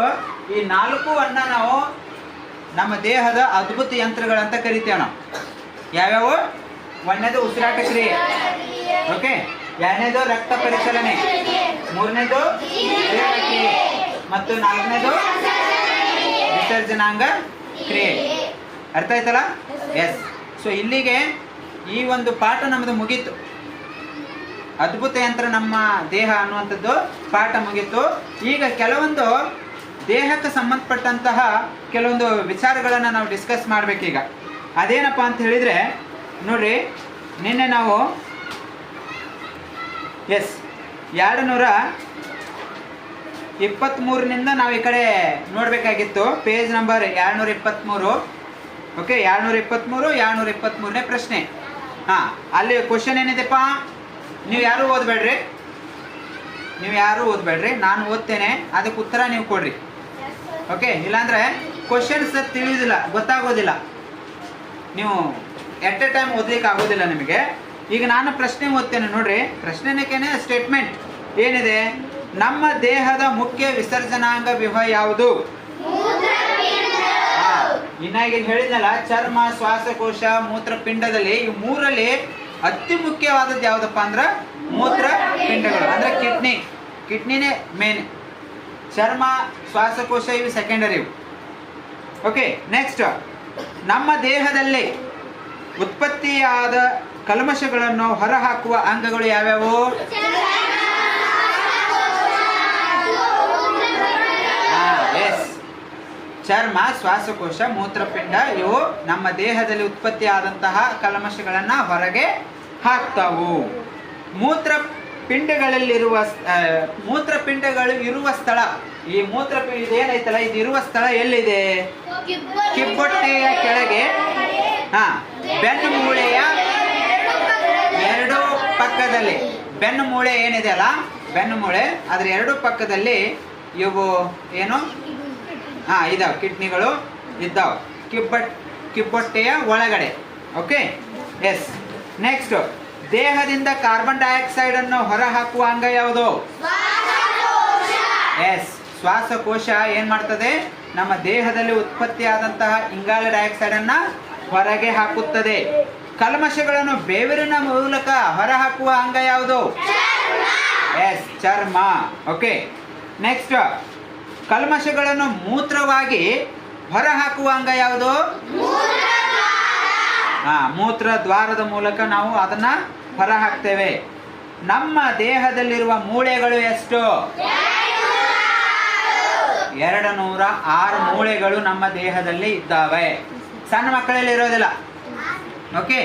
ಈ 4 ನಾವು ನಮ್ಮ ದೇಹದ ಅದ್ಭುತ ಯಂತ್ರಗಳಂತ ಕರಿತೇವೆ ನಾವು. ಯಾವ್ಯಾವು? 1ನೇದು ಉಸಿರಾಟ ಕ್ರಿಯೆ, ಓಕೆ, 2ನೇದು ರಕ್ತ ಪರಿಚಲನೆ, 3ನೇದು ಕ್ರಿಯೆ, ಮತ್ತು 4ನೇದು ವಿಸರ್ಜನಾಂಗ ಕ್ರಿಯೆ. ಅರ್ಥ ಆಯ್ತಲ್ಲ? ಎಸ್. ಸೊ ಇಲ್ಲಿಗೆ ಈ ಒಂದು ಪಾಠ ನಮ್ಮದು ಮುಗೀತು. ಅದ್ಭುತ ಯಂತ್ರ ನಮ್ಮ ದೇಹ ಅನ್ನುವಂಥದ್ದು ಪಾಠ ಮುಗೀತು. ಈಗ ಕೆಲವೊಂದು ದೇಹಕ್ಕೆ ಸಂಬಂಧಪಟ್ಟಂತಹ ಕೆಲವೊಂದು ವಿಚಾರಗಳನ್ನು ನಾವು ಡಿಸ್ಕಸ್ ಮಾಡಬೇಕೀಗ. ಅದೇನಪ್ಪ ಅಂತ ಹೇಳಿದರೆ, ನೋಡ್ರಿ, ನಿನ್ನೆ ನಾವು 223 ನಾವು ಈ ಕಡೆ ನೋಡಬೇಕಾಗಿತ್ತು. Page number 223. ಓಕೆ, 223 223ನೇ ಪ್ರಶ್ನೆ. ಅಲ್ಲಿ ಕ್ವಶನ್ ಏನಿದೆಪ್ಪ, ನೀವು ಯಾರೂ ಓದಬೇಡ್ರಿ, ನಾನು ಓದ್ತೇನೆ, ಅದಕ್ಕೆ ಉತ್ತರ ನೀವು ಕೊಡ್ರಿ. ಓಕೆ, ಇಲ್ಲಾಂದರೆ ಕ್ವಶನ್ಸ್ ತಿಳಿಯೋದಿಲ್ಲ, ಗೊತ್ತಾಗೋದಿಲ್ಲ, ನೀವು ಎಟ್ ಎ ಟೈಮ್ ಓದ್ಲಿಕ್ಕೆ ಆಗೋದಿಲ್ಲ ನಿಮಗೆ. ಈಗ ನಾನು ಪ್ರಶ್ನೆ ಓದ್ತೇನೆ ನೋಡ್ರಿ. ಪ್ರಶ್ನೆನಕ್ಕೇನೆ ಸ್ಟೇಟ್ಮೆಂಟ್ ಏನಿದೆ, ನಮ್ಮ ದೇಹದ ಮುಖ್ಯ ವಿಸರ್ಜನಾಂಗ ವ್ಯೂಹ ಯಾವುದು? ಇನ್ನಾಗ ಹೇಳಿದ್ನಲ್ಲ, ಚರ್ಮ, ಶ್ವಾಸಕೋಶ, ಮೂತ್ರಪಿಂಡದಲ್ಲಿ ಈ 3ರಲ್ಲಿ ಅತಿ ಮುಖ್ಯವಾದದ್ದು ಯಾವುದಪ್ಪ ಅಂದ್ರೆ ಮೂತ್ರಪಿಂಡಗಳು, ಅಂದ್ರೆ ಕಿಡ್ನಿನೇ ಮೇನ್. ಚರ್ಮ, ಶ್ವಾಸಕೋಶ ಇವು ಸೆಕೆಂಡರಿ. ಓಕೆ, ನೆಕ್ಸ್ಟ್, ನಮ್ಮ ದೇಹದಲ್ಲಿ ಉತ್ಪತ್ತಿಯಾದ ಕಲ್ಮಶಗಳನ್ನು ಹೊರಹಾಕುವ ಅಂಗಗಳು ಯಾವ್ಯಾವು? ಎಸ್, ಚರ್ಮ, ಶ್ವಾಸಕೋಶ, ಮೂತ್ರಪಿಂಡ, ಇವು ನಮ್ಮ ದೇಹದಲ್ಲಿ ಉತ್ಪತ್ತಿಯಾದಂತಹ ಕಲ್ಮಶಗಳನ್ನು ಹೊರಗೆ ಹಾಕ್ತಾವು. ಮೂತ್ರಪಿಂಡಗಳು ಇರುವ ಸ್ಥಳ, ಈ ಇದೇನೈತಲ್ಲ, ಇದು ಇರುವ ಸ್ಥಳ ಎಲ್ಲಿದೆ? ಕಿಬ್ಬೊಟ್ಟೆಯ ಕೆಳಗೆ, ಬೆನ್ನು ಮೂಳೆಯ 2 ಪಕ್ಕದಲ್ಲಿ. ಬೆನ್ನು ಮೂಳೆ ಏನಿದೆ ಅಲ್ಲ, ಬೆನ್ನು ಮೂಳೆ, ಅದರ 2 ಪಕ್ಕದಲ್ಲಿ ಇವು ಏನು ಇದಾವೆ, ಕಿಡ್ನಿಗಳು ಇದ್ದಾವೆ, ಕಿಬ್ಬೊಟ್ಟೆಯ ಒಳಗಡೆ. Okay, yes. ನೆಕ್ಸ್ಟ್, ದೇಹದಿಂದ ಕಾರ್ಬನ್ ಡೈಆಕ್ಸೈಡ್ ಅನ್ನು ಹೊರಹಾಕುವ ಅಂಗ ಯಾವುದು? ಎಸ್, ಶ್ವಾಸಕೋಶ ಏನ್ ಮಾಡ್ತದೆ, ನಮ್ಮ ದೇಹದಲ್ಲಿ ಉತ್ಪತ್ತಿಯಾದಂತಹ ಇಂಗಾಲ ಡೈಆಕ್ಸೈಡ್ ಅನ್ನ ಹೊರಗೆ ಹಾಕುತ್ತದೆ. ಕಲ್ಮಶಗಳನ್ನು ಬೆವರಿನ ಮೂಲಕ ಹೊರಹಾಕುವ ಅಂಗ ಯಾವುದು? ಎಸ್, ಚರ್ಮ. ಓಕೆ, ನೆಕ್ಸ್ಟ್, ಕಲ್ಮಶಗಳನ್ನು ಮೂತ್ರವಾಗಿ ಹೊರಹಾಕುವ ಅಂಗ ಯಾವುದು? ಮೂತ್ರ ದ್ವಾರದ ಮೂಲಕ ನಾವು ಅದನ್ನ ಹೊರ ಹಾಕ್ತೇವೆ. ನಮ್ಮ ದೇಹದಲ್ಲಿರುವ ಮೂಳೆಗಳು ಎಷ್ಟು? 206 ಮೂಳೆಗಳು ನಮ್ಮ ದೇಹದಲ್ಲಿ ಇದ್ದಾವೆ. ಸಣ್ಣ ಮಕ್ಕಳಲ್ಲಿ ಇರೋದಿಲ್ಲ. ಓಕೆ,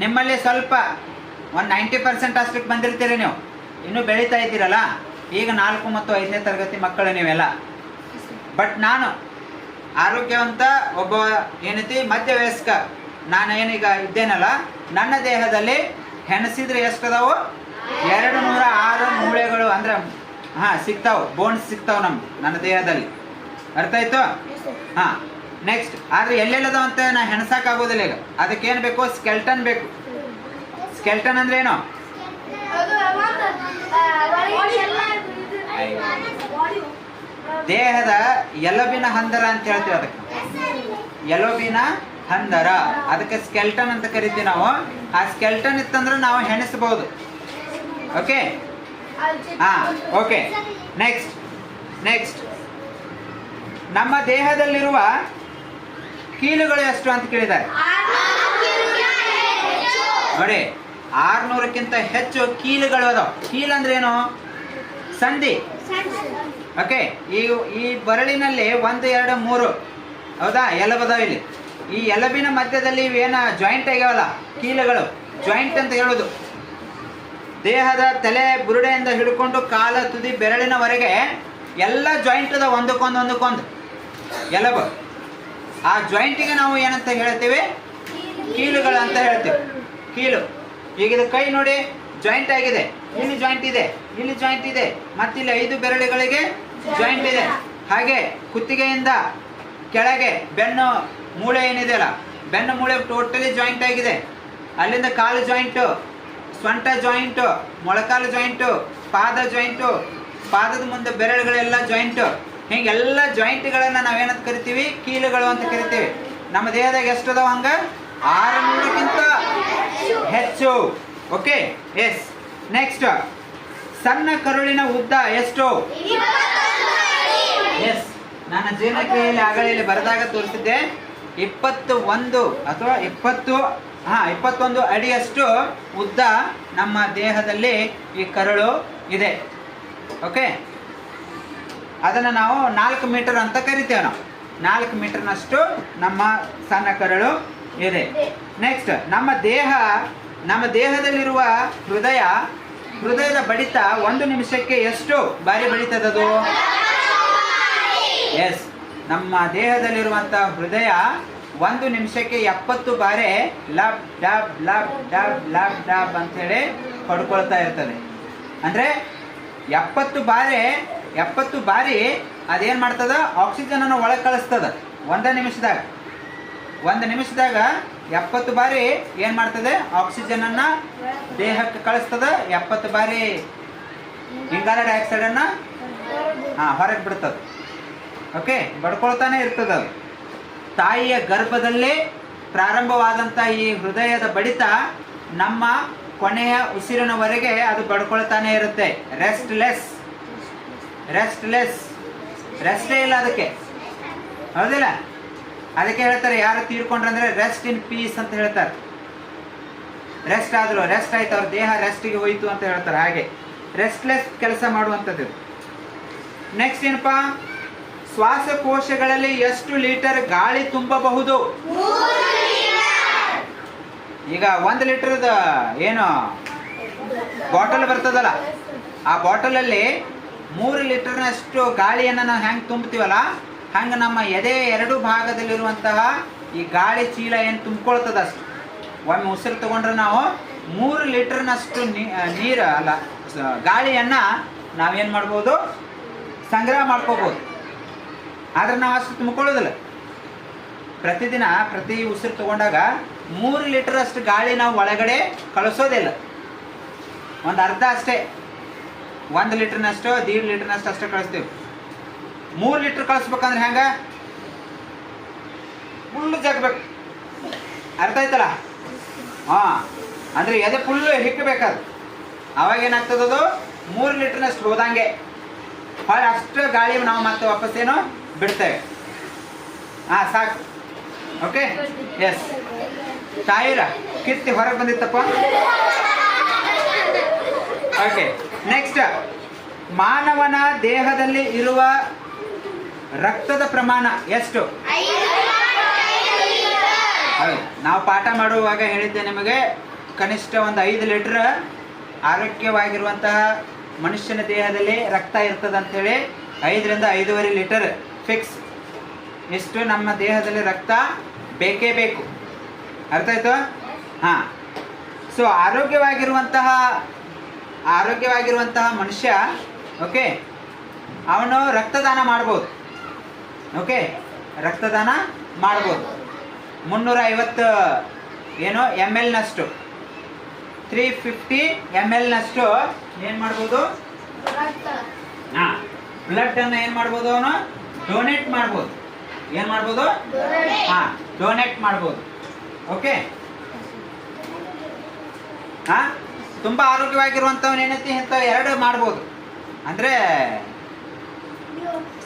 ನಿಮ್ಮಲ್ಲಿ ಸ್ವಲ್ಪ ಒಂದು 90% ಅಷ್ಟಕ್ಕೆ ಬಂದಿರ್ತೀರಿ. ನೀವು ಇನ್ನೂ ಬೆಳೀತಾ ಇದ್ದೀರಲ್ಲ, ಈಗ 4 ಮತ್ತು 5ನೇ ತರಗತಿ ಮಕ್ಕಳು ನೀವೆಲ್ಲ. ಬಟ್ ನಾನು ಆರೋಗ್ಯವಂತ ಒಬ್ಬ ಏನೈತಿ ಮಧ್ಯವಯಸ್ಕ ನಾನು ಏನೀಗ ಇದ್ದೇನಲ್ಲ, ನನ್ನ ದೇಹದಲ್ಲಿ ಹೆಣಸಿದ್ರೆ ಎಷ್ಟದಾವು? 206 ಮೂಳೆಗಳು ಅಂದ್ರೆ ಸಿಗ್ತಾವೆ, ಬೋನ್ಸ್ ಸಿಗ್ತಾವೆ ನನ್ನ ದೇಹದಲ್ಲಿ. ಅರ್ಥ ಆಯ್ತು? ನೆಕ್ಸ್ಟ್ ಆದ್ರೆ ಎಲ್ಲೆಲ್ಲದಾವ ಅಂತ ನಾ ಹೆಣಸಕ್ಕಾಗೋದಿಲ್ಲ. ಈಗ ಅದಕ್ಕೇನು ಬೇಕು? ಸ್ಕೆಲ್ಟನ್ ಬೇಕು. ಸ್ಕೆಲ್ಟನ್ ಅಂದ್ರೆ ಏನು? ದೇಹದ ಎಲುಬಿನ ಹಂದರ ಅಂತ ಹೇಳ್ತೀವಿ. ಅದಕ್ಕೆ ಎಲುಬಿನ ಹಂದರ, ಅದಕ್ಕೆ ಸ್ಕೆಲ್ಟನ್ ಅಂತ ಕರಿತೀವಿ ನಾವು. ಆ ಸ್ಕೆಲ್ಟನ್ ಇತ್ತಂದ್ರೆ ನಾವು ಹೆಣಿಸಬಹುದು. Okay, okay. ನೆಕ್ಸ್ಟ್ ನಮ್ಮ ದೇಹದಲ್ಲಿರುವ ಕೀಲುಗಳು ಎಷ್ಟು ಅಂತ ಕೇಳಿದ್ದಾರೆ. ನೋಡಿ, 600ಕ್ಕಿಂತ ಹೆಚ್ಚು ಕೀಲುಗಳು ಅದಾವ. ಕೀಲು ಅಂದ್ರೆ ಏನು? ಸಂಧಿ. ಓಕೆ, ಈ ಬರಳಿನಲ್ಲಿ 1, 2, 3 ಹೌದಾ ಎಲಬದಾವ. ಇಲ್ಲಿ ಈ ಎಲಬಿನ ಮಧ್ಯದಲ್ಲಿ ಇವೇನ ಜಾಯಿಂಟ್ ಆಗ್ಯಾವಲ್ಲ, ಕೀಲುಗಳು, ಜಾಯಿಂಟ್ ಅಂತ ಹೇಳೋದು. ದೇಹದ ತಲೆ ಬುರುಡೆಯಿಂದ ಹಿಡ್ಕೊಂಡು ಕಾಲ ತುದಿ ಬೆರಳಿನವರೆಗೆ ಎಲ್ಲ ಜಾಯಿಂಟ್ ಅದ, ಒಂದಕ್ಕೊಂದು ಎಲಬು. ಆ ಜಾಯಿಂಟಿಗೆ ನಾವು ಏನಂತ ಹೇಳ್ತೀವಿ? ಕೀಲುಗಳು ಅಂತ ಹೇಳ್ತೀವಿ. ಕೀಲು. ಈಗ ಇದು ಕೈ ನೋಡಿ, ಜಾಯಿಂಟ್ ಆಗಿದೆ. ಇಲ್ಲಿ ಜಾಯಿಂಟ್ ಇದೆ, ಇಲ್ಲಿ ಜಾಯಿಂಟ್ ಇದೆ, ಮತ್ತಿಲ್ಲಿ 5 ಬೆರಳುಗಳಿಗೆ ಜಾಯಿಂಟ್ ಇದೆ. ಹಾಗೆ ಕುತ್ತಿಗೆಯಿಂದ ಕೆಳಗೆ ಬೆನ್ನು ಮೂಳೆ ಏನಿದೆಯಲ್ಲ, ಬೆನ್ನು ಮೂಳೆ ಟೋಟಲಿ ಜಾಯಿಂಟ್ ಆಗಿದೆ. ಅಲ್ಲಿಂದ ಕಾಲು ಜಾಯಿಂಟು, ಸೊಂಟ ಜಾಯಿಂಟು, ಮೊಳಕಾಲು ಜಾಯಿಂಟು, ಪಾದ ಜಾಯಿಂಟು, ಪಾದದ ಮುಂದೆ ಬೆರಳುಗಳೆಲ್ಲ ಜಾಯಿಂಟು. ಹಿಂಗೆಲ್ಲ ಜಾಯಿಂಟ್ಗಳನ್ನು ನಾವೇನಂತ ಕರಿತೀವಿ? ಕೀಲುಗಳು ಅಂತ ಕರಿತೀವಿ. ನಮ್ಮ ದೇಹದಾಗ ಎಷ್ಟದಾವ? ಹಂಗ 600ಕ್ಕಿಂತ ಹೆಚ್ಚು. Okay, yes. ನೆಕ್ಸ್ಟ್, ಸಣ್ಣ ಕರುಳಿನ ಉದ್ದ ಎಷ್ಟು? ಎಸ್, ನನ್ನ ಜೀರ್ಣಕ್ರಿಯೆಯಲ್ಲಿ ಆಗಲೇ ಬರೆದಾಗ ತೋರಿಸಿದ್ದೆ. 21 ಅಥವಾ 21 ಅಡಿಯಷ್ಟು ಉದ್ದ ನಮ್ಮ ದೇಹದಲ್ಲಿ ಈ ಕರುಳು ಇದೆ. ಓಕೆ, ಅದನ್ನು ನಾವು 4 ಮೀಟರ್ ಅಂತ ಕರಿತೇವೆ. ನಾವು 4 ಮೀಟರ್ನಷ್ಟು ನಮ್ಮ ಸಣ್ಣ ಕರುಳು ಇದೆ. ನೆಕ್ಸ್ಟ್, ನಮ್ಮ ದೇಹದಲ್ಲಿರುವ ಹೃದಯದ ಬಡಿತ 1 ನಿಮಿಷಕ್ಕೆ ಎಷ್ಟು ಬಾರಿ ಬಡಿತದದು? ಎಸ್, ನಮ್ಮ ದೇಹದಲ್ಲಿರುವಂತಹ ಹೃದಯ 1 ನಿಮಿಷಕ್ಕೆ 70 ಬಾರಿ ಲಬ್ ಡಬ್ ಲಬ್ ಡಬ್ ಲಬ್ ಡಬ್ ಅಂತ ಹೇಳಿ ಹೊಡ್ಕೊಳ್ತಾ ಇರ್ತದೆ. ಅಂದ್ರೆ 70 ಬಾರಿ ಅದೇನ್ ಮಾಡ್ತದ? ಆಕ್ಸಿಜನ್ ಅನ್ನು ಒಳಗೆ ಕಳಿಸ್ತದ. 1 ನಿಮಿಷದಾಗ 70 ಬಾರಿ ಏನ್ ಮಾಡ್ತದೆ? ಆಕ್ಸಿಜನ್ ಅನ್ನ ದೇಹಕ್ಕೆ ಕಳಿಸ್ತದ. 70 ಬಾರಿ ಇಂಗಾಲ ಡೈಆಕ್ಸೈಡ್ ಅನ್ನ ಹೊರಗೆ ಬಿಡ್ತದ. ಓಕೆ, ಬಡ್ಕೊಳ್ತಾನೆ ಇರ್ತದ. ತಾಯಿಯ ಗರ್ಭದಲ್ಲೇ ಪ್ರಾರಂಭವಾದಂಥ ಈ ಹೃದಯದ ಬಡಿತ ನಮ್ಮ ಕೊನೆಯ ಉಸಿರಿನವರೆಗೆ ಅದು ಬಡ್ಕೊಳ್ತಾನೆ ಇರುತ್ತೆ. ರೆಸ್ಟೇ ಇಲ್ಲ ಅದಕ್ಕೆ, ಹೌದಿಲ್ಲ? ಅದಕ್ಕೆ ಹೇಳ್ತಾರೆ, ಯಾರು ತೀರ್ಕೊಂಡ್ರಂದ್ರೆ ರೆಸ್ಟ್ ಇನ್ ಪೀಸ್ ಅಂತ ಹೇಳ್ತಾರೆ. ರೆಸ್ಟ್ ಆಯ್ತು, ಅವ್ರ ದೇಹ ರೆಸ್ಟಿಗೆ ಹೋಯ್ತು ಅಂತ ಹೇಳ್ತಾರೆ. ಹಾಗೆ ರೆಸ್ಟ್ಲೆಸ್ ಕೆಲಸ ಮಾಡುವಂಥದ್ದು. ನೆಕ್ಸ್ಟ್ ಏನಪ್ಪಾ? ಶ್ವಾಸಕೋಶಗಳಲ್ಲಿ ಎಷ್ಟು ಲೀಟರ್ ಗಾಳಿ ತುಂಬಬಹುದು? ಈಗ 1 ಲೀಟರ್ದ ಏನು ಬಾಟಲ್ ಬರ್ತದಲ್ಲ, ಆ ಬಾಟಲಲ್ಲಿ 3 ಲೀಟರ್ನಷ್ಟು ಗಾಳಿಯನ್ನು ನಾವು ಹೆಂಗೆ ತುಂಬ್ತೀವಲ್ಲ, ಹಂಗೆ ನಮ್ಮ ಎದೆ 2 ಭಾಗದಲ್ಲಿರುವಂತಹ ಈ ಗಾಳಿ ಚೀಲ ಏನು ತುಂಬಿಕೊಳ್ತದ ಅಷ್ಟು. ಒಮ್ಮೆ ಉಸಿರು ತಗೊಂಡ್ರೆ ನಾವು 3 ಲೀಟರ್ನಷ್ಟು ನೀರು ಅಲ್ಲ ಗಾಳಿಯನ್ನು ನಾವೇನು ಮಾಡ್ಬೋದು? ಸಂಗ್ರಹ ಮಾಡ್ಕೋಬೋದು. ಆದ್ರೆ ನಾವು ಅಷ್ಟು ತುಂಬಿಕೊಳ್ಳೋದಿಲ್ಲ. ಪ್ರತಿ ಉಸಿರು ತಗೊಂಡಾಗ 3 ಲೀಟರ್ ಅಷ್ಟು ಗಾಳಿ ನಾವು ಒಳಗಡೆ ಕಳಿಸೋದಿಲ್ಲ. ಒಂದು ಅರ್ಧ ಅಷ್ಟೇ, 1 ಲೀಟರ್ನಷ್ಟು 1.5 ಲೀಟರ್ನಷ್ಟು ಅಷ್ಟೇ ಕಳಿಸ್ತೀವಿ. 3 ಲೀಟರ್ ಕಳಿಸ್ಬೇಕಂದ್ರೆ ಹೆಂಗ? ಫುಲ್ಲು ಜಗ್ಬೇಕು. ಅರ್ಥ ಆಯ್ತಲ್ಲ? ಅಂದ್ರೆ ಎದೆ ಫುಲ್ಲು ಹಿಕ್ಕಬೇಕಾದ. ಅವಾಗ ಏನಾಗ್ತದದು? 3 ಲೀಟರ್ನಷ್ಟು ಹೋದಂಗೆ ಹೊಳೆ ಅಷ್ಟು ಗಾಳಿ ನಾವು ಮತ್ತೆ ವಾಪಸ್ಸೇನು ಬಿಡ್ತೇವೆ. ಸಾಕು. Okay, S. ಟೈರ್ ಕಿತ್ತಿ ಹೊರಗೆ ಬಂದಿತ್ತಪ್ಪ. ಓಕೆ, ನೆಕ್ಸ್ಟ್, ಮಾನವನ ದೇಹದಲ್ಲಿ ಇರುವ ರಕ್ತದ ಪ್ರಮಾಣ ಎಷ್ಟು? ನಾವು ಪಾಠ ಮಾಡುವಾಗ ಹೇಳಿದ್ದೆ ನಿಮಗೆ, ಕನಿಷ್ಠ ಒಂದು 5 ಲೀಟರ್ ಆರೋಗ್ಯವಾಗಿರುವಂತಹ ಮನುಷ್ಯನ ದೇಹದಲ್ಲಿ ರಕ್ತ ಇರ್ತದೆ ಅಂಥೇಳಿ. 5ರಿಂದ 5.5 ಲೀಟರ್ ಫಿಕ್ಸ್. ಇಷ್ಟು ನಮ್ಮ ದೇಹದಲ್ಲಿ ರಕ್ತ ಬೇಕೇ ಬೇಕು. ಅರ್ಥ ಆಯ್ತು? ಹಾಂ. ಸೊ ಆರೋಗ್ಯವಾಗಿರುವಂತಹ ಮನುಷ್ಯ, ಓಕೆ, ಅವನು ರಕ್ತದಾನ ಮಾಡ್ಬೋದು. ಓಕೆ, ರಕ್ತದಾನ ಮಾಡ್ಬೋದು. 350 ಏನು ml-ನಷ್ಟು, 350 ml-ನಷ್ಟು ಏನು ಮಾಡ್ಬೋದು? ಹಾಂ, ಬ್ಲಡ್ಡನ್ನು ಏನು ಮಾಡ್ಬೋದು? ಅವನು ಡೊನೇಟ್ ಮಾಡ್ಬೋದು. ಏನು ಮಾಡ್ಬೋದು? ಹಾಂ, ಡೊನೇಟ್ ಮಾಡ್ಬೋದು. ಓಕೆ, ಹಾಂ, ತುಂಬ ಆರೋಗ್ಯವಾಗಿರುವಂಥವ್ನು ಏನೈತಿ ಇಂಥ 2 ಮಾಡ್ಬೋದು. ಅಂದರೆ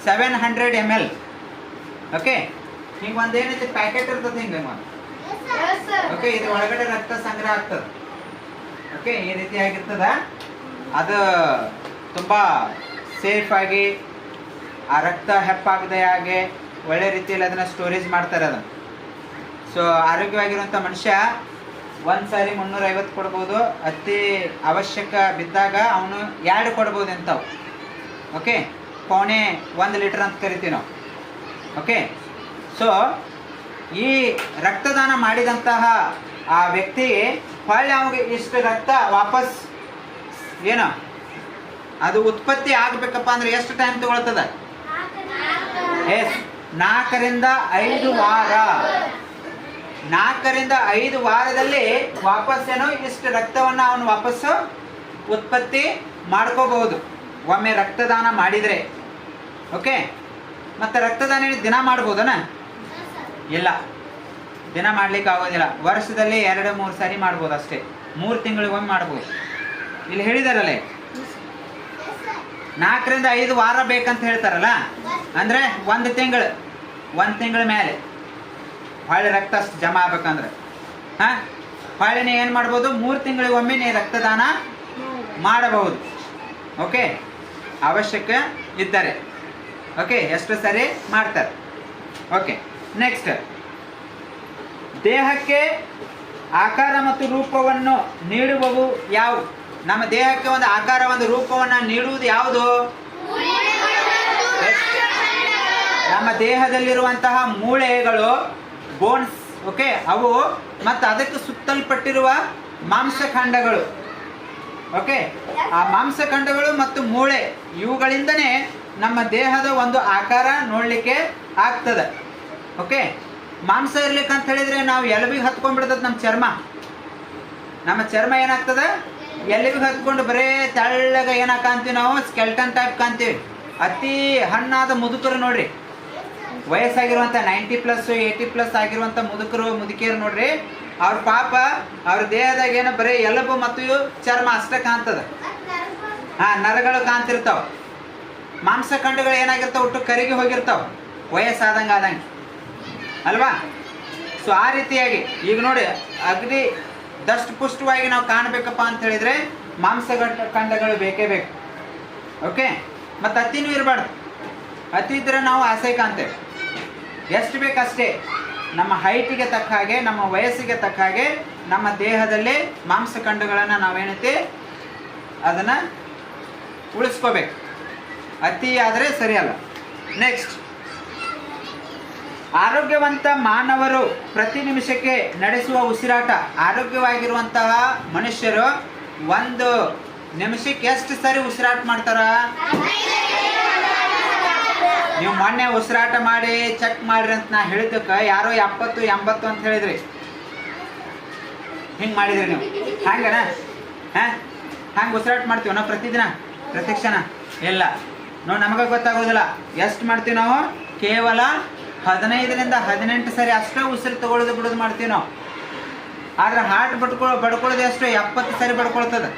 700 ml. ಓಕೆ, ಹಿಂಗೆ ಒಂದು ಏನೈತಿ ಪ್ಯಾಕೆಟ್ ಇರ್ತದೆ ಹಿಂಗೆ ಒಂದು. ಓಕೆ, ಇದ್ರ ಒಳಗಡೆ ರಕ್ತ ಸಂಗ್ರಹ ಆಗ್ತದೆ. ಓಕೆ, ಈ ರೀತಿ ಆಗಿರ್ತದ. ಅದು ತುಂಬ ಸೇಫಾಗಿ ಆ ರಕ್ತ ಹೆಪ್ಪಾಗದೆ ಹಾಗೆ ಒಳ್ಳೆ ರೀತಿಯಲ್ಲಿ ಅದನ್ನು ಸ್ಟೋರೇಜ್ ಮಾಡ್ತಾರೆ ಅದನ್ನು. ಸೊ ಆರೋಗ್ಯವಾಗಿರುವಂಥ ಮನುಷ್ಯ ಒಂದು ಸಾರಿ 350 ಕೊಡ್ಬೋದು. ಅತಿ ಅವಶ್ಯಕ ಬಿದ್ದಾಗ ಅವನು 2 ಕೊಡ್ಬೋದು ಇಂಥವು. ಓಕೆ, 1.25 ಲೀಟರ್ ಅಂತ ಕರಿತೀವಿ ನಾವು. ಓಕೆ, ಸೊ ಈ ರಕ್ತದಾನ ಮಾಡಿದಂತಹ ಆ ವ್ಯಕ್ತಿಗೆ ಹೊಳ್ಳಿ ಅವನಿಗೆ ಇಷ್ಟು ರಕ್ತ ವಾಪಸ್ ಏನು ಅದು ಉತ್ಪತ್ತಿ ಆಗಬೇಕಪ್ಪ ಅಂದ್ರೆ ಎಷ್ಟು ಟೈಮ್ ತಗೊಳ್ತದ? 4ರಿಂದ 5 ವಾರ. 4ರಿಂದ 5 ವಾರದಲ್ಲಿ ವಾಪಸ್ ಏನೋ ಇಷ್ಟು ರಕ್ತವನ್ನು ಅವನು ವಾಪಸ್ಸು ಉತ್ಪತ್ತಿ ಮಾಡ್ಕೋಬಹುದು ಒಮ್ಮೆ ರಕ್ತದಾನ ಮಾಡಿದರೆ. ಓಕೆ, ಮತ್ತು ರಕ್ತದಾನ ದಿನ ಮಾಡ್ಬೋದನ? ಇಲ್ಲ, ದಿನ ಮಾಡ್ಲಿಕ್ಕೆ ಆಗೋದಿಲ್ಲ. ವರ್ಷದಲ್ಲಿ 2-3 ಸಾರಿ ಮಾಡ್ಬೋದು ಅಷ್ಟೇ. 3 ತಿಂಗಳಿಗೊಮ್ಮೆ ಮಾಡ್ಬೋದು. ಇಲ್ಲಿ ಹೇಳಿದಾರಲ್ಲ, 4ರಿಂದ 5 ವಾರ ಬೇಕಂತ ಹೇಳ್ತಾರಲ್ಲ, ಅಂದರೆ 1 ತಿಂಗಳ ಮೇಲೆ ಹೊಳ್ಳಿ ರಕ್ತ ಅಷ್ಟು ಜಮಾ ಆಗ್ಬೇಕಂದ್ರೆ ಹಾಂ, ಹೊಳ್ಳಿ ನೀವು ಏನು ಮಾಡ್ಬೋದು? 3 ತಿಂಗಳಿಗೊಮ್ಮೆ ನೀವು ರಕ್ತದಾನ ಮಾಡಬಹುದು. ಓಕೆ, ಅವಶ್ಯಕ ಇದ್ದರೆ. ಓಕೆ, ಎಷ್ಟು ಸರಿ ಮಾಡ್ತಾರೆ. ಓಕೆ, ನೆಕ್ಸ್ಟ್, ದೇಹಕ್ಕೆ ಆಕಾರ ಮತ್ತು ರೂಪವನ್ನು ನೀಡುವವು ಯಾವು? ನಮ್ಮ ದೇಹಕ್ಕೆ ಒಂದು ಆಕಾರ, ಒಂದು ರೂಪವನ್ನು ನೀಡುವುದು ಯಾವುದು? ನಮ್ಮ ದೇಹದಲ್ಲಿರುವಂತಹ ಮೂಳೆಗಳು, ಬೋನ್ಸ್. ಓಕೆ, ಅವು ಮತ್ತು ಅದಕ್ಕೆ ಸುತ್ತಲ್ಪಟ್ಟಿರುವ ಮಾಂಸಖಂಡಗಳು. ಓಕೆ, ಆ ಮಾಂಸಖಂಡಗಳು ಮತ್ತು ಮೂಳೆ ಇವುಗಳಿಂದನೇ ನಮ್ಮ ದೇಹದ ಒಂದು ಆಕಾರ ನೋಡಲಿಕ್ಕೆ ಆಗ್ತದೆ. ಓಕೆ, ಮಾಂಸ ಇರ್ಲಿಕ್ಕೆ ಅಂತ ಹೇಳಿದ್ರೆ ನಾವು ಎಲುಬಿಗೆ ಹತ್ಕೊಂಡ್ಬಿಡ್ತದೆ ನಮ್ಮ ಚರ್ಮ ಏನಾಗ್ತದೆ? ಎಲುಬಿಗೆ ಹತ್ಕೊಂಡು ಬರೇ ತೆಳ್ಳಗೆ ಏನಾಗ ಕಾಣ್ತೀವಿ ನಾವು? ಸ್ಕೆಲ್ಟನ್ ಟೈಪ್ ಕಾಣ್ತೀವಿ. ಅತಿ ಹಣ್ಣಾದ ಮುದುಕರು ನೋಡ್ರಿ, ವಯಸ್ಸಾಗಿರುವಂಥ 90+, 80+ ಆಗಿರುವಂಥ ಮುದುಕಿಯರು ನೋಡ್ರಿ, ಅವ್ರ ಪಾಪ ಅವ್ರ ದೇಹದಾಗ ಏನೋ ಬರೀ ಎಲುಬು ಮತ್ತು ಚರ್ಮ ಅಷ್ಟೇ ಕಾಣ್ತದೆ. ಹಾಂ, ನರಗಳು ಕಾಣ್ತಿರ್ತಾವ. ಮಾಂಸಖಂಡಗಳು ಏನಾಗಿರ್ತಾವ? ಒಟ್ಟು ಕರಿಗೆ ಹೋಗಿರ್ತಾವ ವಯಸ್ಸಾದಂಗೆ ಅಲ್ವಾ? ಸೊ ಆ ರೀತಿಯಾಗಿ ಈಗ ನೋಡಿ, ಅಗ್ನಿ ದಷ್ಟಪುಷ್ಟವಾಗಿ ನಾವು ಕಾಣಬೇಕಪ್ಪ ಅಂತ ಹೇಳಿದರೆ ಮಾಂಸಖಂಡಗಳು ಬೇಕೇ ಬೇಕು. ಓಕೆ, ಮತ್ತು ಅತಿನೂ ಇರಬಾರ್ದು. ಅತಿ ಇದ್ದರೆ ನಾವು ಆಸೆ ಕಾಣ್ತೇವೆ. ಎಷ್ಟು ಬೇಕಷ್ಟೇ, ನಮ್ಮ ಹೈಟಿಗೆ ತಕ್ಕ ಹಾಗೆ, ನಮ್ಮ ವಯಸ್ಸಿಗೆ ತಕ್ಕ ಹಾಗೆ ನಮ್ಮ ದೇಹದಲ್ಲಿ ಮಾಂಸಖಂಡಗಳನ್ನು ನಾವೇನೈತಿ ಅದನ್ನು ಉಳಿಸ್ಕೋಬೇಕು. ಅತಿ ಆದರೆ ಸರಿಯಲ್ಲ. ನೆಕ್ಸ್ಟ್, ಆರೋಗ್ಯವಂತ ಮಾನವರು ಪ್ರತಿ ನಿಮಿಷಕ್ಕೆ ನಡೆಸುವ ಉಸಿರಾಟ. ಆರೋಗ್ಯವಾಗಿರುವಂತಹ ಮನುಷ್ಯರು 1 ನಿಮಿಷಕ್ಕೆ ಎಷ್ಟು ಸರಿ ಉಸಿರಾಟ ಮಾಡ್ತಾರ? ನೀವು ಮೊನ್ನೆ ಉಸಿರಾಟ ಮಾಡಿ ಚೆಕ್ ಮಾಡ್ರಿ ಅಂತ ನಾ ಹೇಳಿದ್ದಕ್ಕೆ ಯಾರೋ 70-80 ಅಂತ ಹೇಳಿದ್ರಿ. ಹಿಂಗೆ ಮಾಡಿದ್ರಿ ನೀವು? ಹಂಗನ? ಹಾಂ, ಹಂಗೆ ಉಸಿರಾಟ ಮಾಡ್ತೀವಿ ನಾವು ಪ್ರತಿ ಕ್ಷಣ? ಇಲ್ಲ ನೋಡಿ, ನಮಗೆ ಗೊತ್ತಾಗೋದಿಲ್ಲ ಎಷ್ಟು ಮಾಡ್ತೀವಿ ನಾವು. ಕೇವಲ 15ರಿಂದ 18 ಸರಿ ಅಷ್ಟೇ ಉಸಿರು ತಗೊಳ್ಳೋದು ಬಿಡೋದು ಮಾಡ್ತೀವಿ ನಾವು. ಆದರೆ ಹಾರ್ಟ್ ಬಡ್ಕೊಳ್ಳೋದು ಎಷ್ಟು? 70 ಸರಿ ಬಡ್ಕೊಳ್ತದೆ.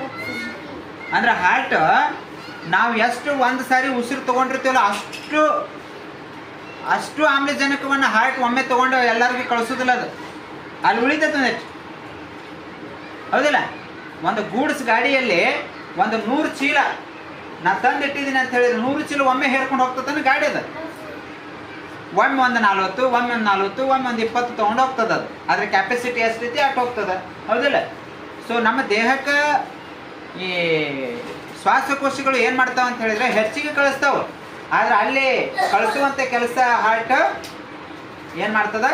ಅಂದರೆ ಹಾರ್ಟ್ ನಾವು ಎಷ್ಟು 1 ಸಾರಿ ಉಸಿರು ತೊಗೊಂಡಿರ್ತೀವಲ್ಲ ಅಷ್ಟು ಆಮ್ಲಜನಕವನ್ನು ಹಾರ್ಟ್ ಒಮ್ಮೆ ತೊಗೊಂಡು ಎಲ್ಲರಿಗೂ ಕಳಿಸೋದಿಲ್ಲ ಅದು. ಅಲ್ಲಿ ಉಳಿತೈತೆ ನೆಟ್, ಹೌದಿಲ್ಲ? ಒಂದು ಗೂಡ್ಸ್ ಗಾಡಿಯಲ್ಲಿ ಒಂದು 100 ಚೀಲ ನಾ ತಂದಿಟ್ಟಿದ್ದೀನಿ ಅಂತ ಹೇಳಿದ್ರೆ 100 ಚೀಲ ಒಮ್ಮೆ ಹೇರ್ಕೊಂಡು ಹೋಗ್ತದೆ ಗಾಡಿ ಅದು. ಒಮ್ಮೆ ಒಂದು 40, ಒಮ್ಮೆ ಒಂದು 40, ಒಮ್ಮೆ ಒಂದು 20 ತೊಗೊಂಡು ಹೋಗ್ತದೆ ಅದು. ಅದ್ರ ಕೆಪಾಸಿಟಿ ಎಷ್ಟೈತಿ ಅಷ್ಟು ಹೋಗ್ತದೆ, ಹೌದಿಲ್ಲ? ಸೊ ನಮ್ಮ ದೇಹಕ್ಕೆ ಈ ಶ್ವಾಸಕೋಶಗಳು ಏನು ಮಾಡ್ತಾವ ಅಂತ ಹೇಳಿದ್ರೆ ಹೆಚ್ಚಿಗೆ ಕಳಿಸ್ತಾವೆ. ಆದ್ರೆ ಅಲ್ಲಿ ಕಳಿಸುವಂಥ ಕೆಲಸ ಹಾರ್ಟ್ ಏನು ಮಾಡ್ತದ?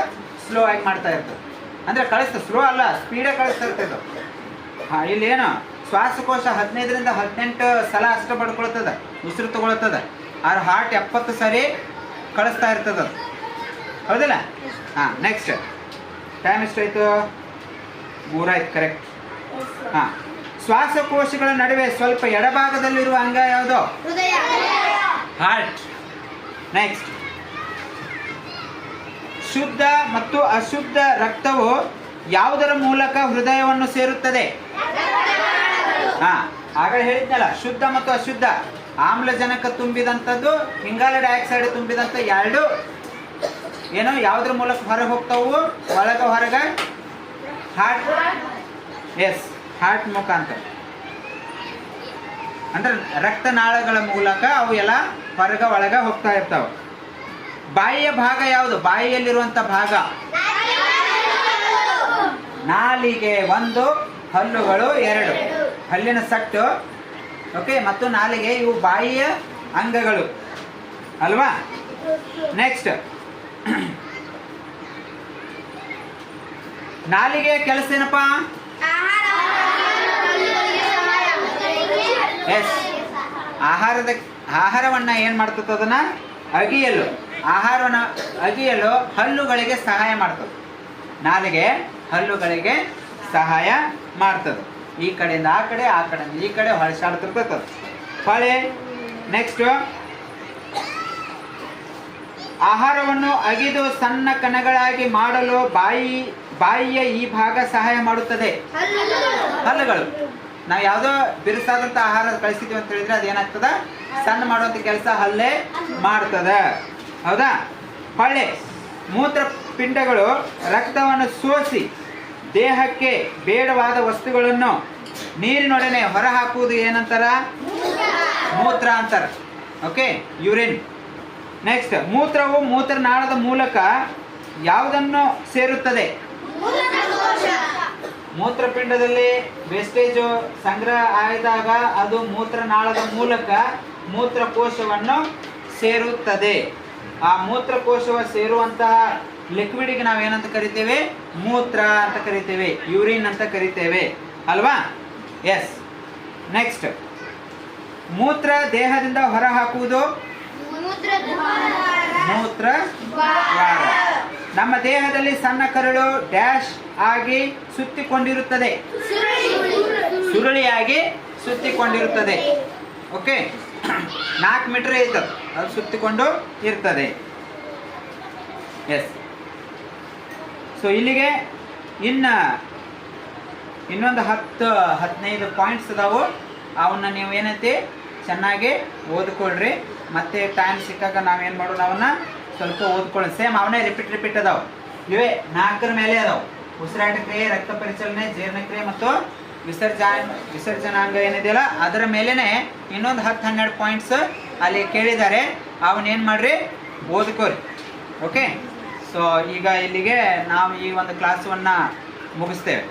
ಸ್ಲೋ ಆಗಿ ಮಾಡ್ತಾ ಇರ್ತದೆ. ಅಂದರೆ ಕಳಿಸ್ತದೆ, ಸ್ಲೋ ಅಲ್ಲ, ಸ್ಪೀಡೇ ಕಳಿಸ್ತಾ ಇರ್ತದೆ. ಹಾಂ, ಇಲ್ಲಿ ಏನು ಶ್ವಾಸಕೋಶ 15ರಿಂದ 18 ಸಲ ಅಷ್ಟು ಪಡ್ಕೊಳ್ತದ, ಉಸಿರು ತಗೊಳ್ತದ. ಆದ್ರೆ ಹಾರ್ಟ್ 70 ಸರಿ ಕಳಿಸ್ತಾ ಇರ್ತದ, ಹೌದಿಲ್ಲ? ಹಾಂ, ನೆಕ್ಸ್ಟ್ ಟೈಮ್ ಎಷ್ಟಾಯ್ತು? 3 ಆಯ್ತು, ಕರೆಕ್ಟ್. ಹಾಂ, ಶ್ವಾಸಕೋಶಗಳ ನಡುವೆ ಸ್ವಲ್ಪ ಎಡಭಾಗದಲ್ಲಿರುವ ಅಂಗ ಯಾವುದು? ಹಾರ್ಟ್. ನೆಕ್ಸ್ಟ್, ಶುದ್ಧ ಮತ್ತು ಅಶುದ್ಧ ರಕ್ತವು ಯಾವುದರ ಮೂಲಕ ಹೃದಯವನ್ನು ಸೇರುತ್ತದೆ? ಹಾ, ಆಗಲೇ ಹೇಳಿದ್ನಲ್ಲ, ಶುದ್ಧ ಮತ್ತು ಅಶುದ್ಧ. ಆಮ್ಲಜನಕ ತುಂಬಿದಂಥದ್ದು, ಇಂಗಾಲ ಡೈಆಕ್ಸೈಡ್ ತುಂಬಿದಂಥ ಎರಡು ಏನೋ ಯಾವುದ್ರ ಮೂಲಕ ಹೊರಗೆ ಹೋಗ್ತಾವು? ಹೊರಗೆ ಹಾರ್ಟ್. ಎಸ್, ಹಾರ್ಟ್ ಮುಖಾಂತರ, ಅಂದ್ರೆ ರಕ್ತನಾಳಗಳ ಮೂಲಕ ಅವು ಎಲ್ಲ ಒಳಗೆ ಹೋಗ್ತಾ ಇರ್ತಾವೆ. ಬಾಯಿಯ ಭಾಗ ಯಾವುದು? ಬಾಯಿಯಲ್ಲಿರುವಂಥ ಭಾಗ ನಾಲಿಗೆ 1, ಹಲ್ಲುಗಳು 2, ಹಲ್ಲಿನ ಸಟ್ಟು, ಓಕೆ, ಮತ್ತು ನಾಲಿಗೆ, ಇವು ಬಾಯಿಯ ಅಂಗಗಳು ಅಲ್ವಾ? ನೆಕ್ಸ್ಟ್, ನಾಲಿಗೆ ಕೆಲಸ ಏನಪ್ಪ? ಎಸ್, ಆಹಾರವನ್ನ ಏನು ಮಾಡ್ತದೆ? ಅದನ್ನ ಅಗಿಯಲು, ಆಹಾರವನ್ನು ಅಗಿಯಲು ಹಲ್ಲುಗಳಿಗೆ ಸಹಾಯ ಮಾಡ್ತದೆ. ನಾಲಿಗೆ ಹಲ್ಲುಗಳಿಗೆ ಸಹಾಯ ಮಾಡ್ತದೆ. ಈ ಕಡೆಯಿಂದ ಆ ಕಡೆ, ಆ ಕಡೆಯಿಂದ ಈ ಕಡೆ ಹೊಳಸಾಡ್ತಿರ್ತದೆ ಹೊಳೆ. ನೆಕ್ಸ್ಟ್, ಆಹಾರವನ್ನು ಅಗಿದು ಸಣ್ಣ ಕಣಗಳಾಗಿ ಮಾಡಲು ಬಾಯಿಯ ಈ ಭಾಗ ಸಹಾಯ ಮಾಡುತ್ತದೆ. ಹಲ್ಲುಗಳು. ನಾವು ಯಾವುದೋ ಬಿರುಸಾದಂಥ ಆಹಾರ ಕಳಿಸಿದ್ವಿ ಅಂತ ಹೇಳಿದ್ರೆ ಅದೇನಾಗ್ತದ? ಸಣ್ಣ ಮಾಡುವಂಥ ಕೆಲಸ ಹಲ್ಲೇ ಮಾಡ್ತದ, ಹೌದಾ? ಹೊಳೆ, ಮೂತ್ರಪಿಂಡಗಳು ರಕ್ತವನ್ನು ಸೋಸಿ ದೇಹಕ್ಕೆ ಬೇಡವಾದ ವಸ್ತುಗಳನ್ನು ನೀರಿನೊಡನೆ ಹೊರ ಹಾಕುವುದು ಏನಂತಾರ? ಮೂತ್ರ ಅಂತಾರ, ಓಕೆ, ಯೂರಿನ್. ನೆಕ್ಸ್ಟ್, ಮೂತ್ರವು ಮೂತ್ರನಾಳದ ಮೂಲಕ ಯಾವುದನ್ನು ಸೇರುತ್ತದೆ? ಮೂತ್ರಪಿಂಡದಲ್ಲಿ ವೇಸ್ಟೇಜು ಸಂಗ್ರಹ ಆದಾಗ ಅದು ಮೂತ್ರನಾಳದ ಮೂಲಕ ಮೂತ್ರಕೋಶವನ್ನು ಸೇರುತ್ತದೆ. ಆ ಮೂತ್ರಕೋಶವ ಸೇರುವಂತಹ ಲಿಕ್ವಿಡ್ಗೆ ನಾವು ಏನಂತ ಕರಿತೇವೆ? ಮೂತ್ರ ಅಂತ ಕರಿತೇವೆ, ಯೂರಿನ್ ಅಂತ ಕರಿತೇವೆ ಅಲ್ವಾ? ಎಸ್. ನೆಕ್ಸ್ಟ್, ಮೂತ್ರ ದೇಹದಿಂದ ಹೊರ ಹಾಕುವುದು ಮೂತ್ರದ್ವಾರ. ನಮ್ಮ ದೇಹದಲ್ಲಿ ಸಣ್ಣ ಕರಳು ಡ್ಯಾಶ್ ಆಗಿ ಸುತ್ತಿಕೊಂಡಿರುತ್ತದೆ, ಸುರುಳಿಯಾಗಿ ಸುತ್ತಿಕೊಂಡಿರುತ್ತದೆ. ಓಕೆ, 4 ಮೀಟರ್ ಇರ್ತದೆ, ಅದು ಸುತ್ತಿಕೊಂಡು ಇರ್ತದೆ. ಎಸ್. ಸೊ ಇಲ್ಲಿಗೆ ಇನ್ನೊಂದು 10-15 ಪಾಯಿಂಟ್ಸ್ ಅದಾವು. ಅವನ್ನ ನೀವು ಏನೈತಿ ಚೆನ್ನಾಗಿ ಓದ್ಕೊಳ್ರಿ. ಮತ್ತೆ ಟೈಮ್ ಸಿಕ್ಕಾಗ ನಾವೇನು ಮಾಡೋಣ, ಅವನ್ನ ಸ್ವಲ್ಪ ಓದ್ಕೊಳ್ಳಿ. ಸೇಮ್ ಅವನೇ ರಿಪೀಟ್ ಅದಾವ. ಇವೇ 4ರ ಮೇಲೆ ಅದಾವ: ಉಸಿರಾಟ ಕ್ರಿಯೆ, ರಕ್ತ ಪರಿಚಲನೆ, ಜೀರ್ಣಕ್ರಿಯೆ ಮತ್ತು ವಿಸರ್ಜನಾಂಗ ಏನಿದೆಯಲ್ಲ ಅದರ ಮೇಲೇನೆ ಇನ್ನೊಂದು 10-12 ಪಾಯಿಂಟ್ಸ್ ಅಲ್ಲಿ ಕೇಳಿದ್ದಾರೆ. ಅವನ್ನೇನು ಮಾಡ್ರಿ, ಓದ್ಕೋರಿ. ಓಕೆ. ಸೊ ಈಗ ಇಲ್ಲಿಗೆ ನಾವು ಈ ಒಂದು ಕ್ಲಾಸನ್ನು ಮುಗಿಸ್ತೇವೆ.